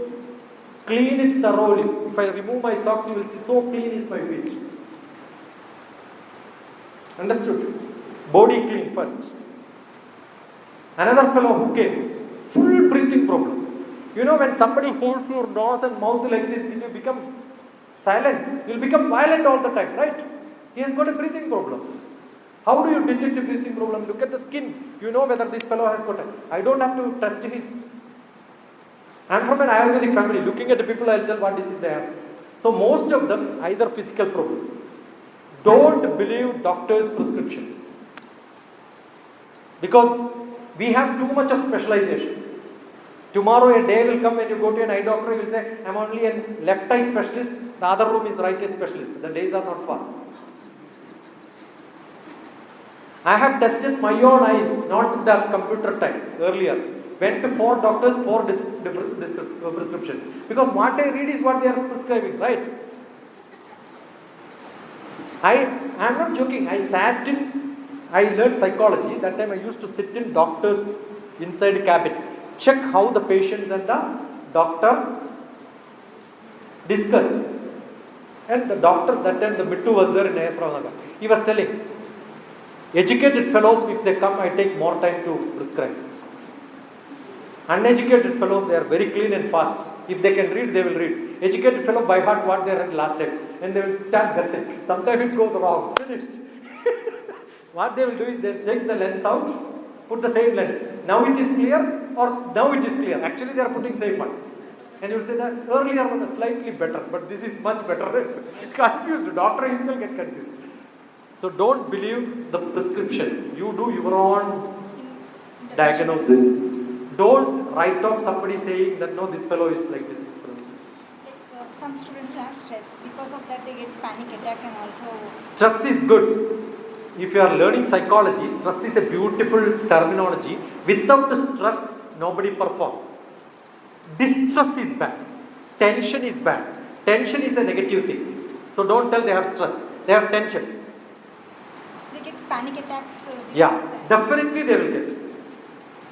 Clean it thoroughly. If I remove my socks, you will see so clean is my feet. Understood? Body clean first. Another fellow who came, full breathing problem. When somebody holds your nose and mouth like this, will you become silent. He will become violent all the time, right? He has got a breathing problem. How do you detect a breathing problem? Look at the skin. You know whether this fellow has got a... I don't have to test his... I am from an Ayurvedic family. Looking at the people, I will tell what disease they have. So most of them, either physical problems. Don't believe doctors' prescriptions. Because we have too much of specialization. Tomorrow a day will come when you go to an eye doctor, he will say, I am only a left eye specialist, the other room is right eye specialist. The days are not far. I have tested my own eyes, not the computer type, earlier. Went to 4 doctors, 4 prescriptions. Because what I read is what they are prescribing, right? I am not joking. I learned psychology. That time I used to sit in doctors inside cabin. Check how the patients and the doctor discuss. And the doctor, that time the Mittu was there in Ayasranagar. He was telling, educated fellows, if they come, I take more time to prescribe. Uneducated fellows, they are very clean and fast. If they can read, they will read. Educated fellow by heart what they read last time. And they will start guessing. Sometimes it goes wrong. Finished. What they will do is they take the lens out, put the same lens. Now it is clear or now it is clear. Actually they are putting same one. And you will say that earlier one was slightly better, but this is much better. Confused. Doctor himself get confused. So don't believe the prescriptions. You do your own diagnosis. Don't write off somebody saying that no, this fellow is like this fellow is like this. Some students who have stress, because of that they get panic attack and also... Stress is good. If you are learning psychology, stress is a beautiful terminology. Without stress, nobody performs. Distress is bad. Tension is bad. Tension is a negative thing. So don't tell they have stress. They have tension. They get panic attacks. Yeah, definitely they will get.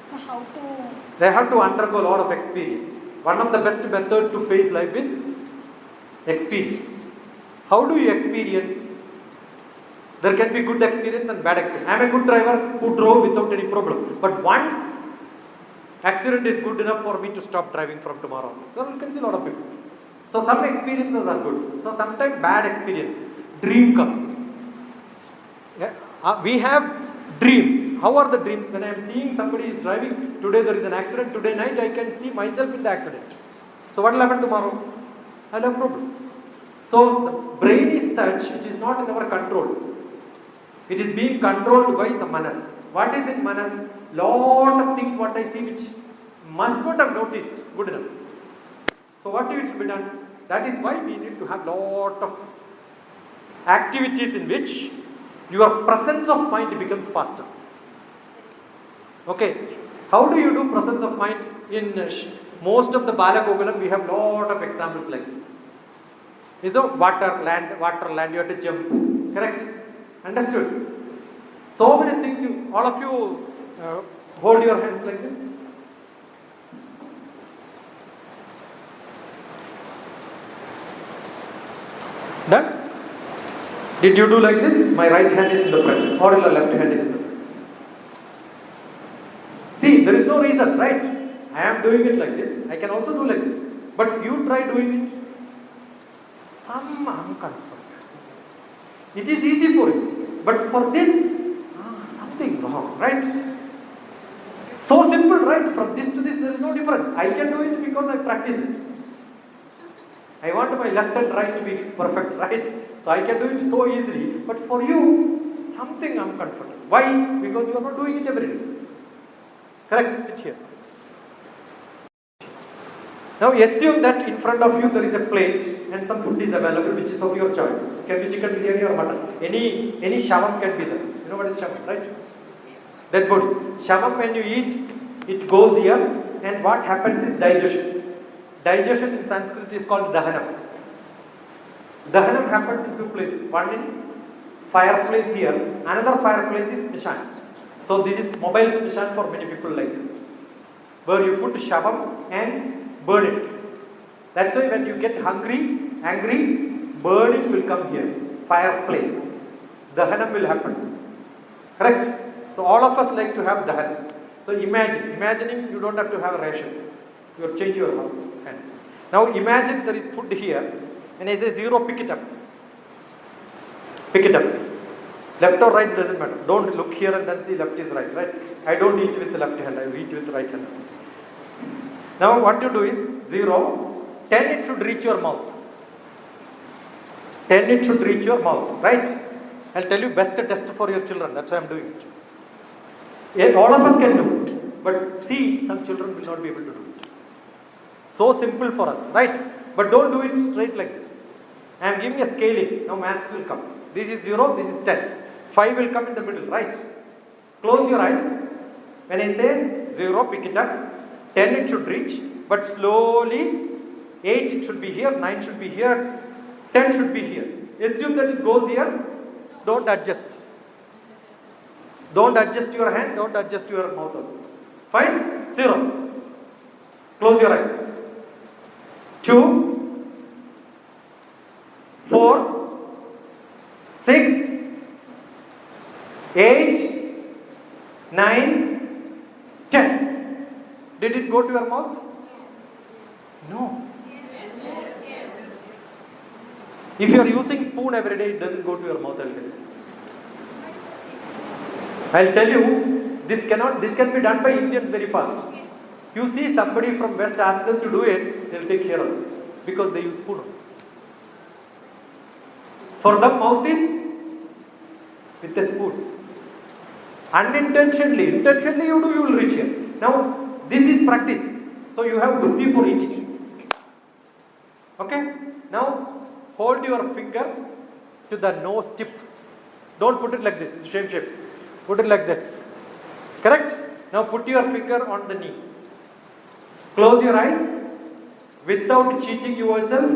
So how to... They have to undergo a lot of experience. One of the best methods to face life is experience. How do you experience? There can be good experience and bad experience. I am a good driver who drove without any problem. But one accident is good enough for me to stop driving from tomorrow. So you can see a lot of people. So some experiences are good. So sometimes bad experience. Dream comes. Yeah. We have dreams. How are the dreams? When I am seeing somebody is driving, today there is an accident, today night I can see myself in the accident. So what will happen tomorrow? I will have a problem. So the brain is such, it is not in our control. It is being controlled by the manas. What is it manas? Lot of things what I see which must not have noticed good enough. So what needs to be done? That is why we need to have lot of activities in which your presence of mind becomes faster. Okay. How do you do presence of mind? In most of the Balagokulam we have lot of examples like this. Is a water, land, you have to jump. Correct? Understood? So many things all of you hold your hands like this. Done? Did you do like this? My right hand is in the front or your left hand is in the front. See, there is no reason, right? I am doing it like this. I can also do like this. But you try doing it. Some uncomfort. It is easy for you. But for this, something wrong, right? So simple, right? From this to this, there is no difference. I can do it because I practice it. I want my left and right to be perfect, right? So I can do it so easily. But for you, something uncomfortable. Why? Because you are not doing it every day. Correct? Sit here. Now assume that in front of you there is a plate and some food is available which is of your choice. It can be chicken biryani or mutton. Any shavam can be there. You know what is shavam, right? Dead body. Shavam, when you eat, it goes here and what happens is digestion. Digestion in Sanskrit is called dahanam. Dahanam happens in two places. One in fireplace here, another fireplace is smishan. So this is mobile smishan for many people like that. Where you put shavam and burn it. That's why when you get angry, burning will come here. Fireplace. Dahanam will happen. Correct? So all of us like to have dahanam. So imagining you don't have to have a ration. You change your hands. Now imagine there is food here When I say 0, pick it up. Pick it up. Left or right doesn't matter. Don't look here and then see left is right, right? I don't eat with the left hand, I eat with the right hand. Now what you do is 0, 10 it should reach your mouth. 10 it should reach your mouth, right? I'll tell you best test for your children, that's why I'm doing it. Yeah, all of us can do it, but see, some children will not be able to do it. So simple for us, right? But don't do it straight like this. I am giving a scaling, now maths will come. This is 0, this is 10. 5 will come in the middle, right? Close your eyes. When I say 0, pick it up. 10 it should reach, but slowly 8 it should be here, 9 should be here, 10 should be here. Assume that it goes here. Don't adjust. Don't adjust your hand, don't adjust your mouth also. Fine? 0. Close your eyes. 2, 4, 6, 8, 9, 10. Did it go to your mouth? No. If you are using spoon every day, it doesn't go to your mouth. I'll tell you, this can be done by Indians very fast. You see somebody from West ask them to do it, they'll take care of it because they use spoon. For them, mouth is with a spoon. Unintentionally, intentionally you will reach here. Now, this is practice. So you have buddhi for eating. Okay? Now, hold your finger to the nose tip. Don't put it like this, it's same shape. Put it like this. Correct? Now put your finger on the knee. Close your eyes without cheating yourself.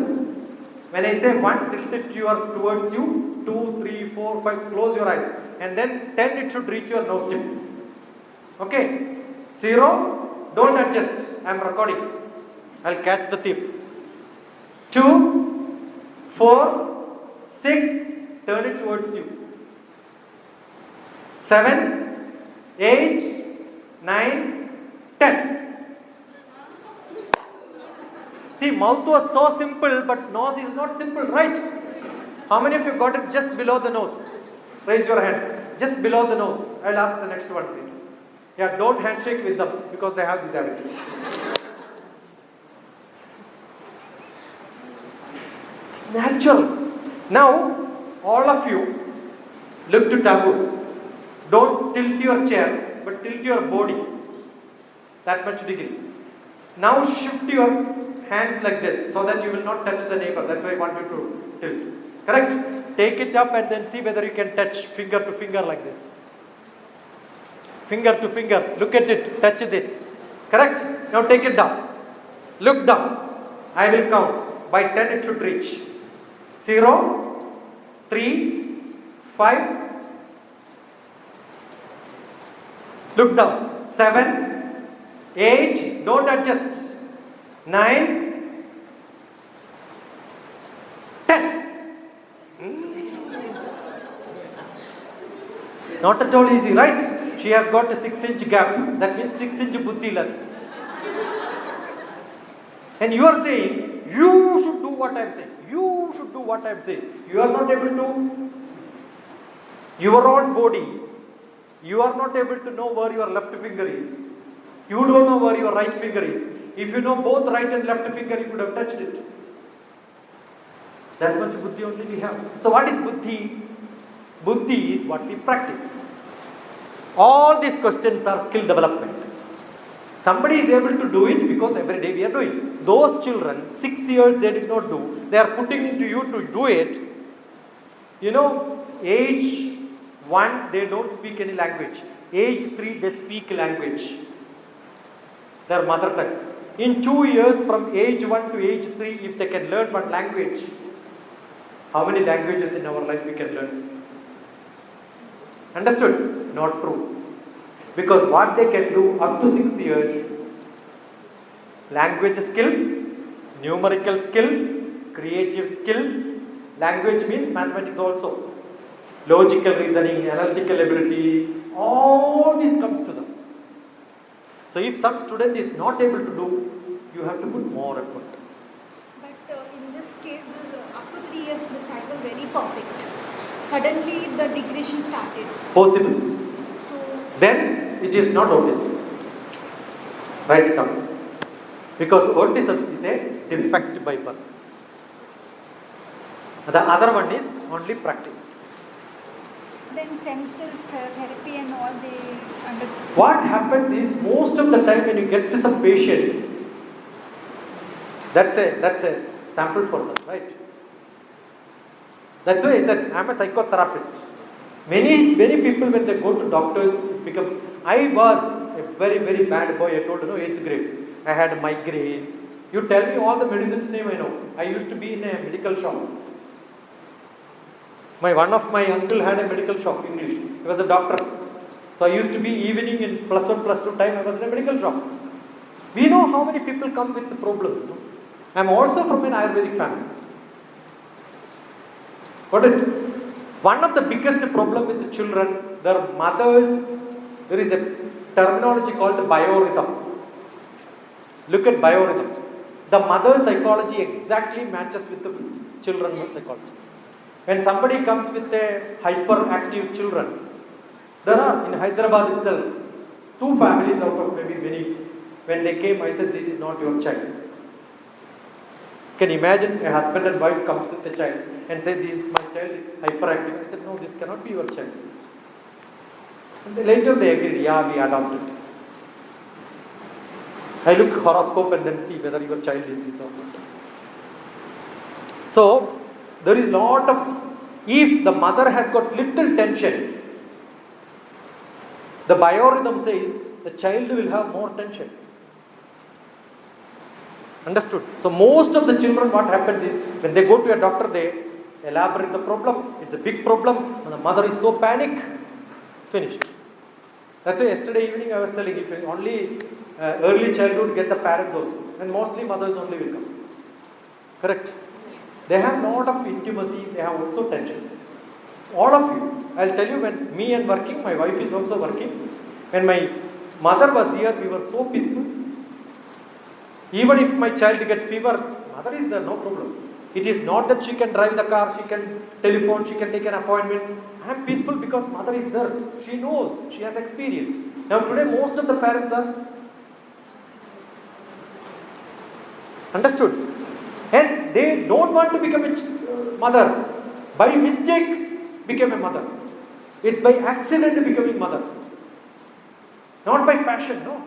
When I say 1, tilt it towards you. 2, 3, 4, 5, close your eyes. And then 10 it should reach your nose tip. Okay? 0, don't adjust. I am recording. I'll catch the thief. 2, 4, 6, turn it towards you. 7, 8, 9, 10. See, mouth was so simple, but nose is not simple, right? How many of you got it just below the nose? Raise your hands. Just below the nose. I'll ask the next one. Yeah, don't handshake with them because they have this habit. It's natural. Now, all of you look to Tagore. Don't tilt your chair, but tilt your body. That much degree. Now shift your hands like this so that you will not touch the neighbor. That's why I want you to tilt. Correct? Take it up and then see whether you can touch finger to finger like this. Finger to finger. Look at it. Touch this. Correct? Now take it down. Look down. I will count. By 10 it should reach. 0, 3, 5. Look down. 7, 8. Don't adjust. 9, 10. Not at all easy, right? She has got a 6-inch gap. That means 6-inch buddhi less. And you are saying, you should do what I am saying. You should do what I am saying. You are not able to, your own body, you are not able to know where your left finger is. You don't know where your right finger is. If you know both right and left finger, you could have touched it. That much buddhi only we have. So what is buddhi? Buddhi is what we practice. All these questions are skill development. Somebody is able to do it because every day we are doing. Those children, 6 years they did not do. They are putting into you to do it. You know, age 1 they don't speak any language. Age 3 they speak language. Their mother tongue. In 2 years from age 1 to age 3, if they can learn one language, how many languages in our life we can learn? Understood? Not true. Because what they can do up to 6 years, language skill, numerical skill, creative skill, language means mathematics also, logical reasoning, analytical ability, all this comes to them. So if some student is not able to do, you have to put more effort. But in this case, after 3 years, the child was very perfect. Suddenly, the digression started. Possible. So, Then it is not autism. Write it down. Because autism is a defect by birth. The other one is only practice. then semesters, therapy and all they under. What happens is most of the time when you get to some patient, that's a sample for them, right? That's why I said I am a psychotherapist. Many people when they go to doctors, it becomes. I was a very bad boy. I told you, 8th grade. I had migraine. You tell me all the medicines name I know. I used to be in a medical shop. One of my uncle had a medical shop, English. He was a doctor. So I used to be evening in +1, +2 time. I was in a medical shop. We know how many people come with the problems. No? I am also from an Ayurvedic family. Got it? One of the biggest problem with the children, their mothers, there is a terminology called biorhythm. Look at biorhythm. The mother's psychology exactly matches with the children's psychology. When somebody comes with a hyperactive children, there are in Hyderabad itself 2 families out of maybe many. When they came, I said, this is not your child. Can you imagine a husband and wife comes with a child and say, this is my child, hyperactive. I said, no, this cannot be your child. And later they agreed, yeah, we adopted. I look horoscope and then see whether your child is this or not. So, there is lot of, if the mother has got little tension, the biorhythm says the child will have more tension. Understood? So most of the children, what happens is, when they go to a doctor, they elaborate the problem. It's a big problem, and the mother is so panic. Finished. That's why yesterday evening I was telling, if only early childhood get the parents also, and mostly mothers only will come. Correct? They have lot of intimacy, they have also tension. All of you, I'll tell you, when me and working, my wife is also working. When my mother was here, we were so peaceful. Even if my child gets fever, mother is there, no problem. It is not that she can drive the car, she can telephone, she can take an appointment. I am peaceful because mother is there. She knows, she has experience. Now today most of the parents are understood. And they don't want to become a mother. By mistake, become a mother. It's by accident becoming mother. Not by passion, no.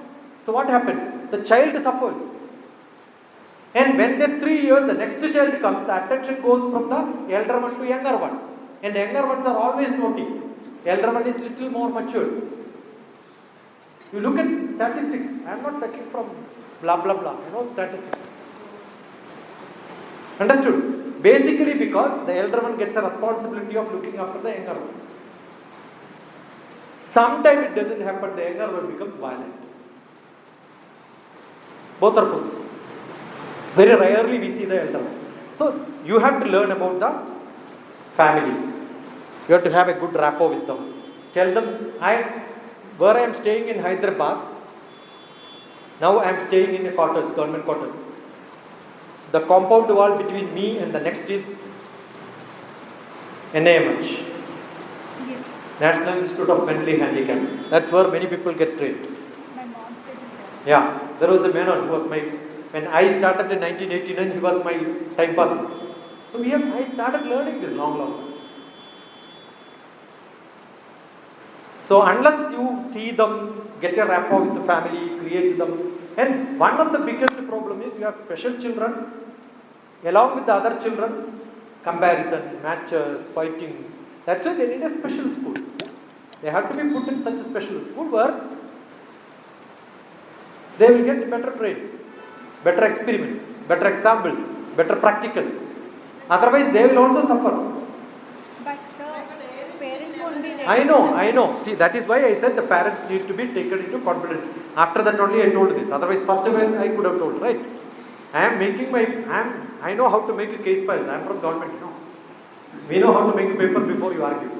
So what happens? The child suffers. And when they're 3 years, the next child comes, the attention goes from the elder one to younger one. And the younger ones are always naughty. Elder one is little more mature. You look at statistics. I am not talking from blah blah blah. You know statistics. Understood? Basically because the elder one gets a responsibility of looking after the younger one. Sometimes it doesn't happen, the younger one becomes violent. Both are possible. Very rarely we see the elder one. So you have to learn about the family. You have to have a good rapport with them. Tell them, where I am staying in Hyderabad, now I am staying in a quarters, government quarters. The compound wall between me and the next is NIMH. Yes, National Institute of Mentally Handicapped. That's where many people get trained. my mom's present there. Yeah, there was a man who was when I started in 1989, he was my time pass. So I started learning this long. So unless you see them, get a rapport with the family, create them. And one of the biggest problem is you have special children, along with the other children, comparison, matches, fightings. That's why they need a special school. They have to be put in such a special school where they will get better training, better experiments, better examples, better practicals. Otherwise they will also suffer. But sir, parents won't be ready. I know. See, that is why I said the parents need to be taken into confidence. After that only I told this. Otherwise, first of all, I could have told, right? I know how to make a case files. I am from government, you know. We know how to make a paper before you argue.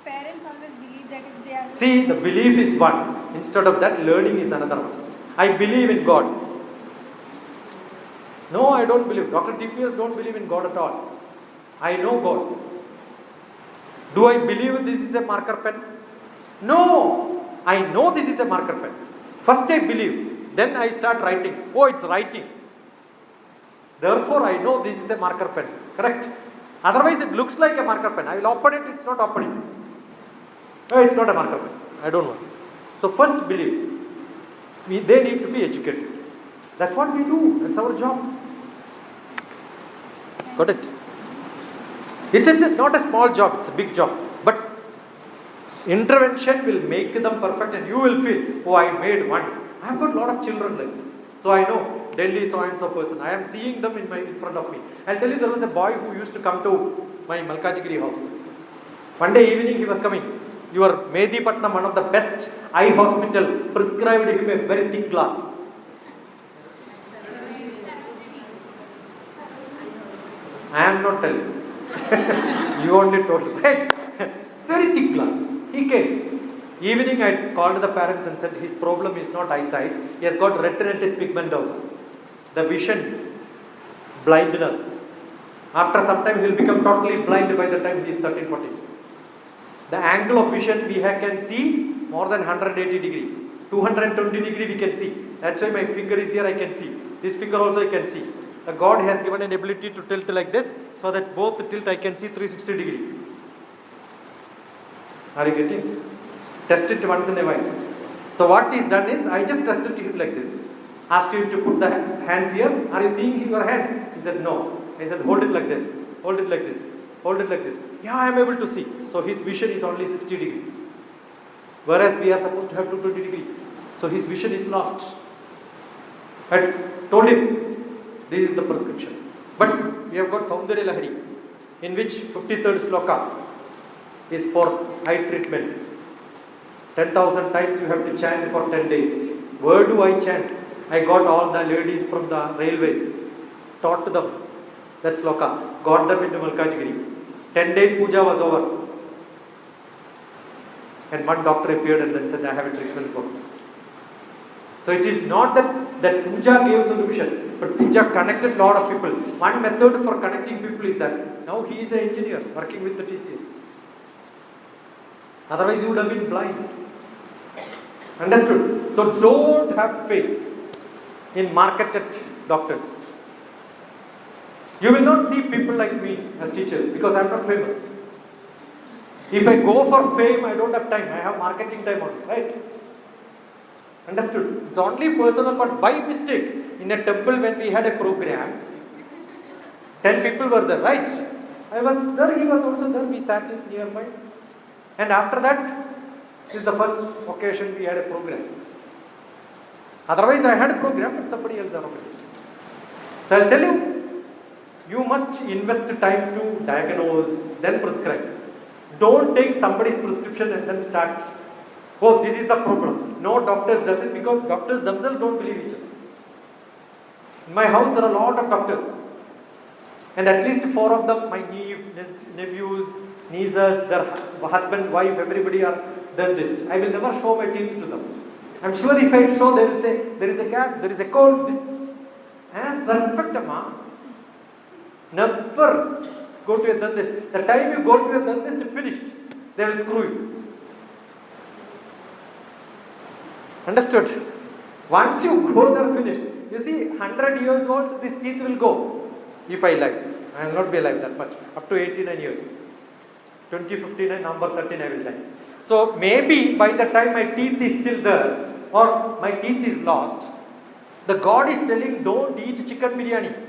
Parents always believe that if they are. See, the belief is one. Instead of that, learning is another one. I believe in God. No, I don't believe. Dr. TPS don't believe in God at all. I know God. Do I believe this is a marker pen? No. I know this is a marker pen. First I believe, then I start writing. Oh, it's writing. Therefore, I know this is a marker pen. Correct? Otherwise, it looks like a marker pen. I will open it, it's not opening. No, it's not a marker pen. I don't want this. So, first believe. They need to be educated. That's what we do. That's our job. Got it? It's not a small job, it's a big job. But intervention will make them perfect and you will feel, oh, I made one. I have got a lot of children like this. So I know Delhi so and so person. I am seeing them in front of me. I'll tell you, there was a boy who used to come to my Malkajgiri house. One day evening he was coming. Your Medipatnam, one of the best eye hospital, prescribed him a very thick glass. I am not telling you. You only told me, right? Very thick glass. He came. Evening I called the parents and said his problem is not eyesight. He has got retinitis pigmentosa. The vision, blindness. After some time he will become totally blind by the time he is 13, 14. The angle of vision we can see more than 180 degree. 220 degree we can see. That's why my finger is here, I can see. This finger also I can see. The God has given an ability to tilt like this, so that both the tilt I can see 360 degree. Are you getting? Test it once in a while. So what is done is, I just tested him like this. Asked him to put the hands here. Are you seeing your hand? He said no. I said hold it like this. Hold it like this. Hold it like this. Yeah, I am able to see. So his vision is only 60 degree. Whereas we are supposed to have 220 degree. So his vision is lost. I told him, this is the prescription. But we have got Saundarya Lahari, in which 53rd sloka is for eye treatment. 10,000 times you have to chant for 10 days. Where do I chant? I got all the ladies from the railways, taught them that sloka, got them into Malkajgiri. 10 days puja was over. And one doctor appeared and then said, I have a treatment for this. So it is not that puja gave solution, but puja connected a lot of people. One method for connecting people is that now he is an engineer working with the TCS. Otherwise he would have been blind. Understood? So don't have faith in marketed doctors. You will not see people like me as teachers because I am not famous. If I go for fame, I don't have time. I have marketing time only, right? Understood? It's only personal, but by mistake, in a temple when we had a program, 10 people were there, right? I was there, he was also there, we sat in nearby. And after that, this is the first occasion we had a program. Otherwise, I had a program, but somebody else organized. So I'll tell you, you must invest time to diagnose, then prescribe. Don't take somebody's prescription and then start, oh, this is the problem. No, doctors does it because doctors themselves don't believe each other. In my house, there are a lot of doctors. And at least 4 of them, my nephews, nieces, their husband, wife, everybody are dentists. I will never show my teeth to them. I'm sure if I show, they will say, there is a gap, there is a cold. This. And perfect, ma. Never go to a dentist. The time you go to a dentist, finished. They will screw you. Understood? Once you go there, finished. You see, 100 years old, this teeth will go. If I live. I will not be alive that much. Up to 89 years. 2059, number 13, I will die. So maybe by the time my teeth is still there, or my teeth is lost, the God is telling, don't eat chicken biryani.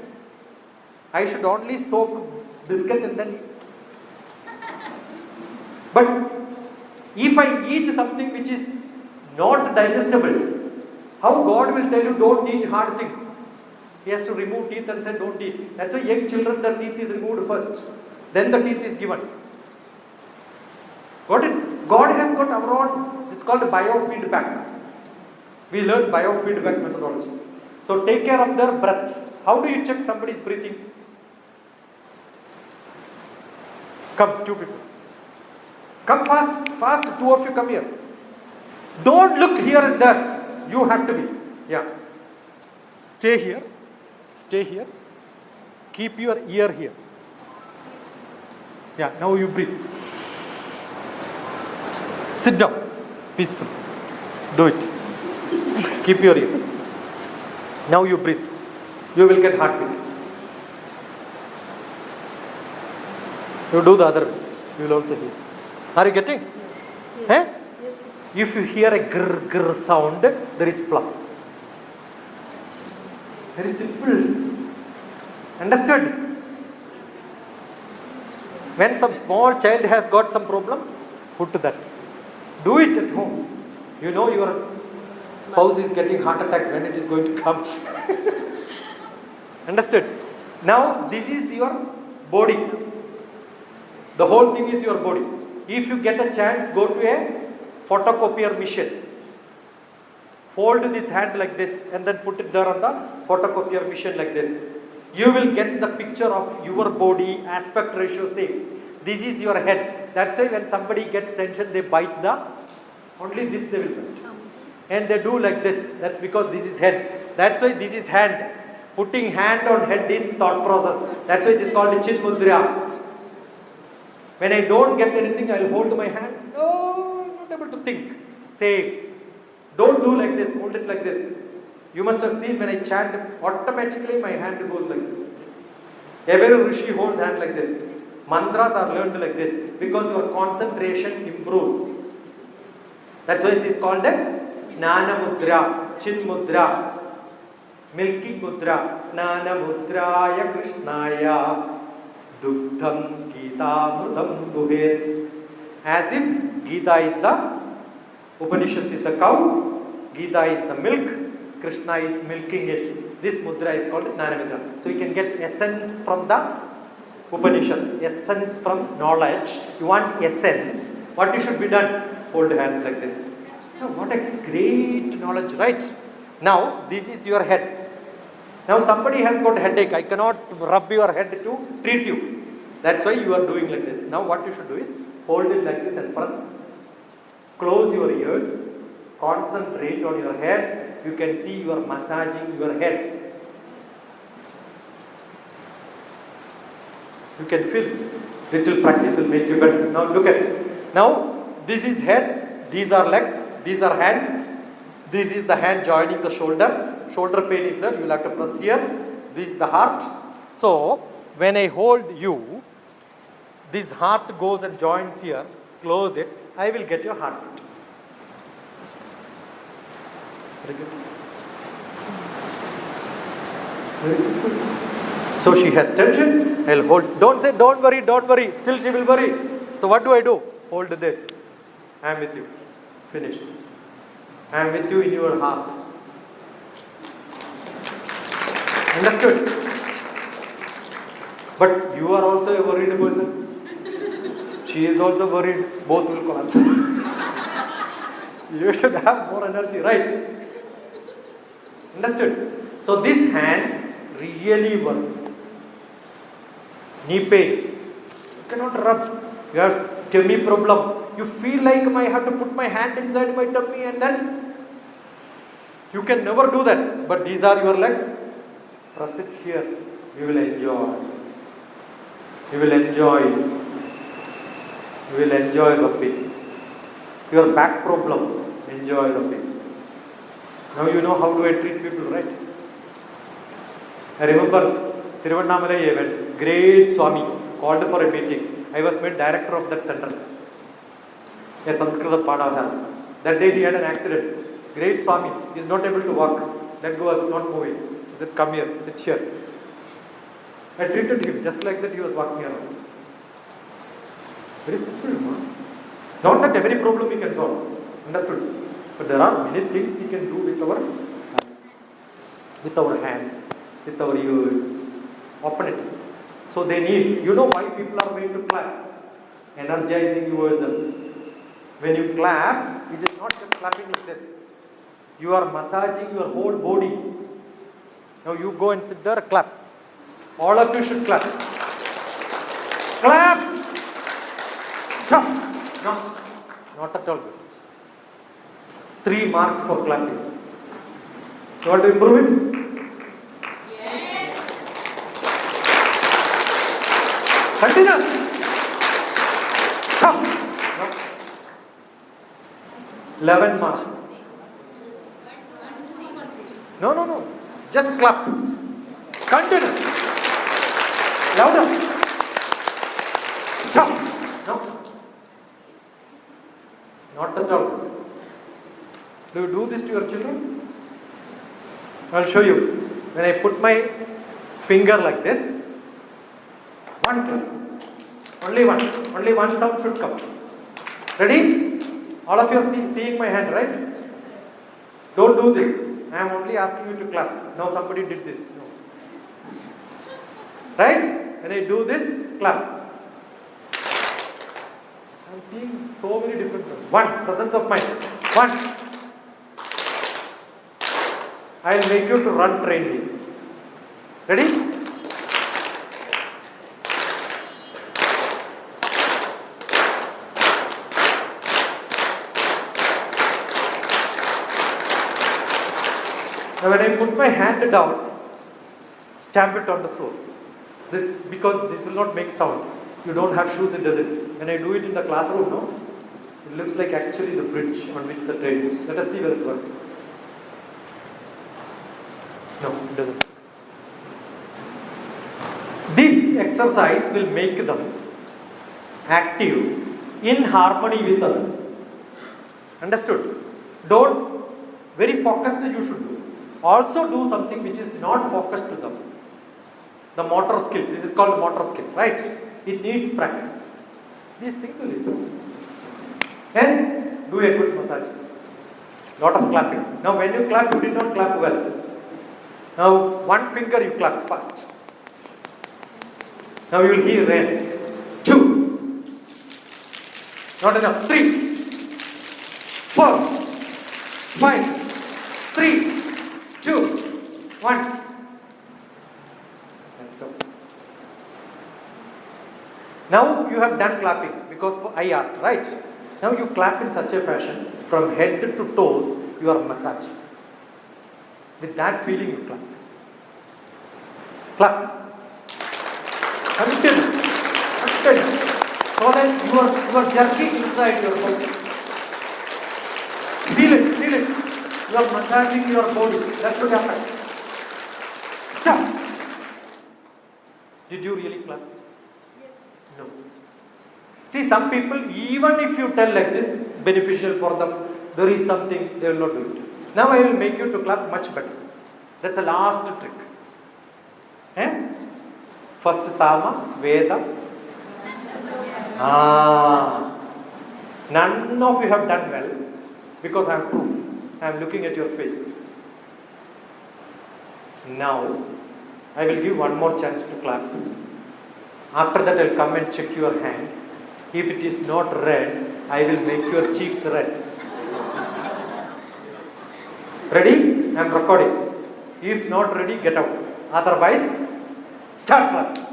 I should only soak biscuit and then eat. But if I eat something which is not digestible, how God will tell you don't eat hard things? He has to remove teeth and say don't eat. That's why young children, their teeth is removed first. Then the teeth is given. Got it? God has got our own, it's called biofeedback. We learned biofeedback methodology. So take care of their breath. How do you check somebody's breathing? Come, 2 people. Come fast, 2 of you come here. Don't look here and there. You have to be. Yeah. Stay here. Stay here. Keep your ear here. Yeah, now you breathe. Sit down. Peaceful. Do it. Keep your ear. Now you breathe. You will get heartbeat. You do the other way. You will also hear. Are you getting? Yes. Eh? Yes. If you hear a grr grr sound, there is plum. Very simple. Understood? When some small child has got some problem, put that. Do it at home. You know your spouse is getting heart attack when it is going to come. Understood? Now this is your body. The whole thing is your body. If you get a chance, go to a photocopier machine. Hold this hand like this and then put it there on the photocopier machine like this. You will get the picture of your body, aspect ratio same. This is your head. That's why when somebody gets tension, they bite only this they will bite. And they do like this. That's because this is head. That's why this is hand. Putting hand on head is thought process. That's why it is called chin mudra. When I don't get anything, I will hold my hand. No, I'm not able to think. Say, don't do like this. Hold it like this. You must have seen when I chant, automatically my hand goes like this. Every Rishi holds hand like this. Mantras are learned like this because your concentration improves. That's why it is called a Nana Mudra, Chin Mudra, Milking Mudra, Nana Mudraya Krishnaya, Dugdham Gita Mudam Duhet. As if Gita is the Upanishad is the cow, Gita is the milk, Krishna is milking it. This mudra is called Nana Mudra. So you can get essence from the Upanishad, essence from knowledge. You want essence, what you should be done? Hold hands like this. Now, what a great knowledge, right? Now, this is your head. Now, somebody has got headache. I cannot rub your head to treat you. That's why you are doing like this. Now, what you should do is hold it like this and press. Close your ears. Concentrate on your head. You can see you are massaging your head. You can feel. Little practice will make you better. Now, look at it. Now, this is head. These are legs. These are hands. This is the hand joining the shoulder. Shoulder pain is there. You will have to press here. This is the heart. So, when I hold you, this heart goes and joins here. Close it. I will get your heartbeat. Very good. Very simple. So she has tension. I'll hold. Don't say, don't worry, don't worry. Still she will worry. So what do I do? Hold this. I am with you. Finished. I am with you in your heart. Understood? But you are also a worried person. She is also worried. Both will collapse. You should have more energy, right? Understood? So this hand really works. Knee pain. You cannot rub. You have tummy problem. You feel like I have to put my hand inside my tummy and then you can never do that. But these are your legs. Press it here. You will enjoy. You will enjoy. You will enjoy rubbing. Your back problem. Enjoy rubbing. Now you know how do I treat people, right? I remember Tiruvannamalai event. Great Swami called for a meeting. I was made director of that center. A Sanskrit Padavara. That day he had an accident. Great Swami is not able to walk. Leg was not moving. He said, come here, sit here. I treated him just like that he was walking around. Very simple, man. Not that every problem we can solve. Understood? But there are many things we can do with our hands, with our ears. Open it. So they need, you know why people are going to clap? Energizing yourself. When you clap, it is not just clapping like this. You are massaging your whole body. Now you go and sit there, clap. All of you should clap. Clap! Stop. No, not at all. 3 marks for clapping. You want to improve it? Yes. Continue. Come. No. 11 marks. No. Just clap. Continue. Louder. Stop. No. Not at all. Do you do this to your children? I'll show you. When I put my finger like this, one clap. Only one sound should come. Ready? All of you are seeing my hand, right? Don't do this. I am only asking you to clap. Now somebody did this. No. Right? When I do this, clap. I am seeing so many different sounds. One, presence of mind. One. I will make you to run trainly. Ready? Now when I put my hand down, stamp it on the floor. Because this will not make sound. You don't have shoes, it doesn't. When I do it in the classroom, no, it looks like actually the bridge on which the train moves. Let us see whether it works. No, it doesn't. This exercise will make them active in harmony with others. Understood? Don't, very focused you should do. Also do something which is not focused to them. The motor skill, this is called motor skill, right? It needs practice. These things will improve. And do a good massage. Lot of clapping. Now when you clap, you did not clap well. Now one finger you clap fast. Now you will hear rain. 2. Not enough. 3. 4. 5. 3. 2. 1. Stop. Now you have done clapping because I asked, right? Now you clap in such a fashion from head to toes you are massaging. With that feeling you clap. Clap. Continue. So that you are jerking inside your body. Feel it. You are massaging your body. That should happen. Stop. Did you really clap? Yes. No. See, some people, even if you tell like this, beneficial for them, there is something, they will not do it. Now I will make you to clap much better. That's the last trick. First Sama, Veda. None of you have done well because I have proof. I am looking at your face. Now, I will give one more chance to clap. After that, I will come and check your hand. If it is not red, I will make your cheeks red. Ready? I am recording. If not ready, get out. Otherwise, start clapping.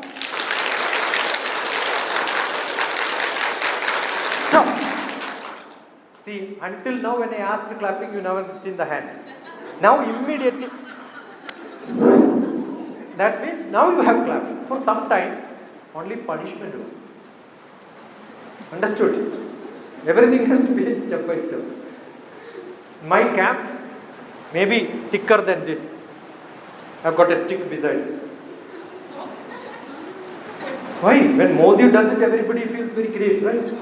Stop. See, until now when I asked clapping, you never seen the hand. Now immediately, that means now you have clapped. For some time, only punishment works. Understood? Everything has to be in step by step. My cap may be thicker than this. I've got a stick beside it. Why? When Modi does it, everybody feels very great, right?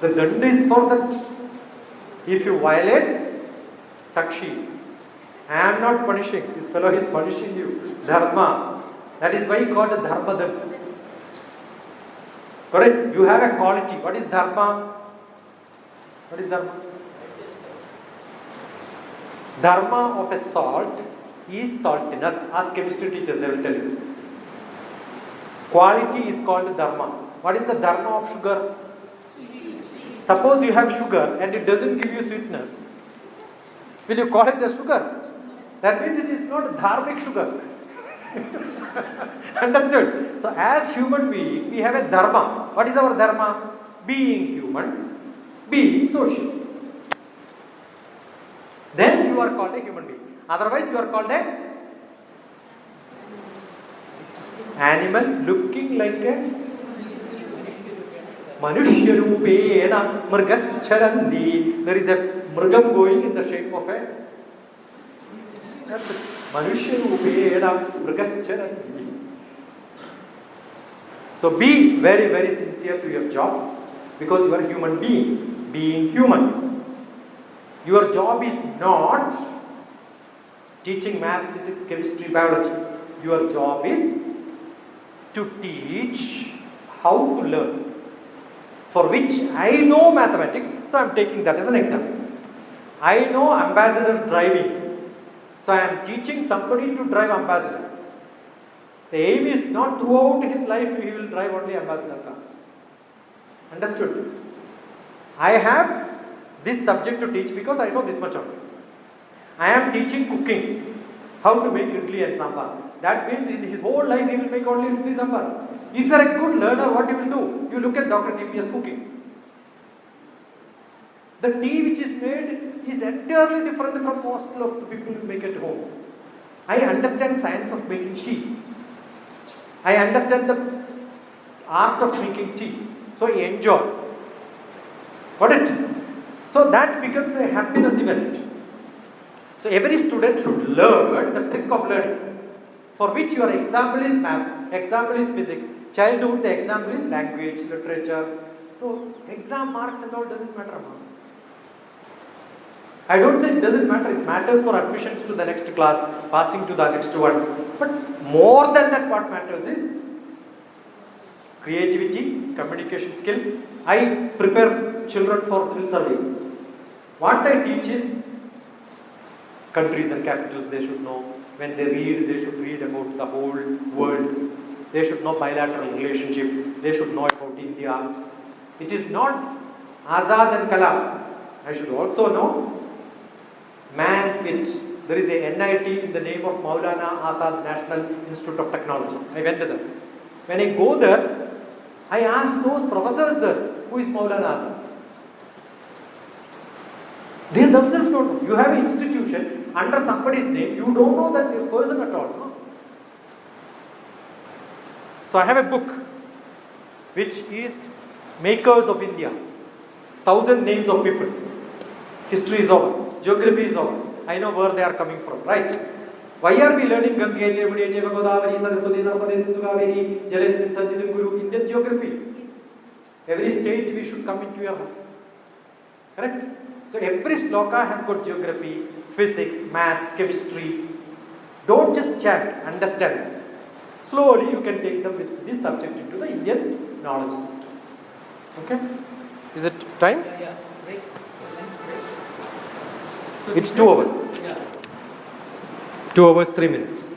The dand is for that. If you violate, Sakshi. I am not punishing. This fellow is punishing you. Dharma. That is why he called it Dharma Danda. Correct? You have a quality. What is Dharma? What is Dharma? Dharma of a salt is saltiness. Ask chemistry teachers, they will tell you. Quality is called Dharma. What is the Dharma of sugar? Suppose you have sugar and it doesn't give you sweetness. Will you call it as sugar? That means it is not dharmic sugar. Understood? So as human being, we have a dharma. What is our dharma? Being human, being social. Then you are called a human being. Otherwise you are called a animal looking like a Manushya-rupena mrigascharandi. There is a mrigam going in the shape of a Manushya-rupena mrigascharandi. So be very, very sincere to your job because you are a human being. Being human. Your job is not teaching maths, physics, chemistry, biology. Your job is to teach how to learn. For which I know mathematics, so I am taking that as an example. I know ambassador driving, so I am teaching somebody to drive ambassador. The aim is not throughout his life he will drive only ambassador car. Understood? I have this subject to teach because I know this much of it. I am teaching cooking, how to make idli and sambar. That means in his whole life he will make only idli sambar. If you are a good learner, what you will do? You look at DrTPS cooking. The tea which is made is entirely different from most of the people who make at home. I understand science of making tea. I understand the art of making tea. So I enjoy. Got it? So that becomes a happiness event. So every student should learn the trick of learning, for which your example is maths, example is physics, childhood the example is language, literature. So exam marks and all doesn't matter. I don't say it doesn't matter, it matters for admissions to the next class, passing to the next one. But more than that, what matters is creativity, communication skill. I prepare children for civil service. What I teach is countries and capitals they should know. When they read, they should read about the whole world. They should know bilateral relationship. They should know about India. It is not Azad and Kalam. I should also know man it. There is a NIT in the name of Maulana Azad National Institute of Technology. I went there. When I go there, I ask those professors there, who is Maulana Azad? They themselves don't know. You have an institution under somebody's name, you don't know that person at all. No? So I have a book which is Makers of India. 1,000 names of people. History is over. Geography is over. I know where they are coming from, right? Why are we learning Gange, Jemuni, Jeva Godavari, Saraswati, Narmade, Sindhu Kaveri, Jalasmin, Sanjidin Guru, Indian geography? Every state we should come into your heart. Correct? So every sloka has got geography, physics, maths, chemistry. Don't just chant, understand it. Slowly you can take them with this subject into the Indian knowledge system. Okay? Is it time? Yeah. Break. Lunch break. So it's 2 hours. Yeah. 2 hours, 3 minutes.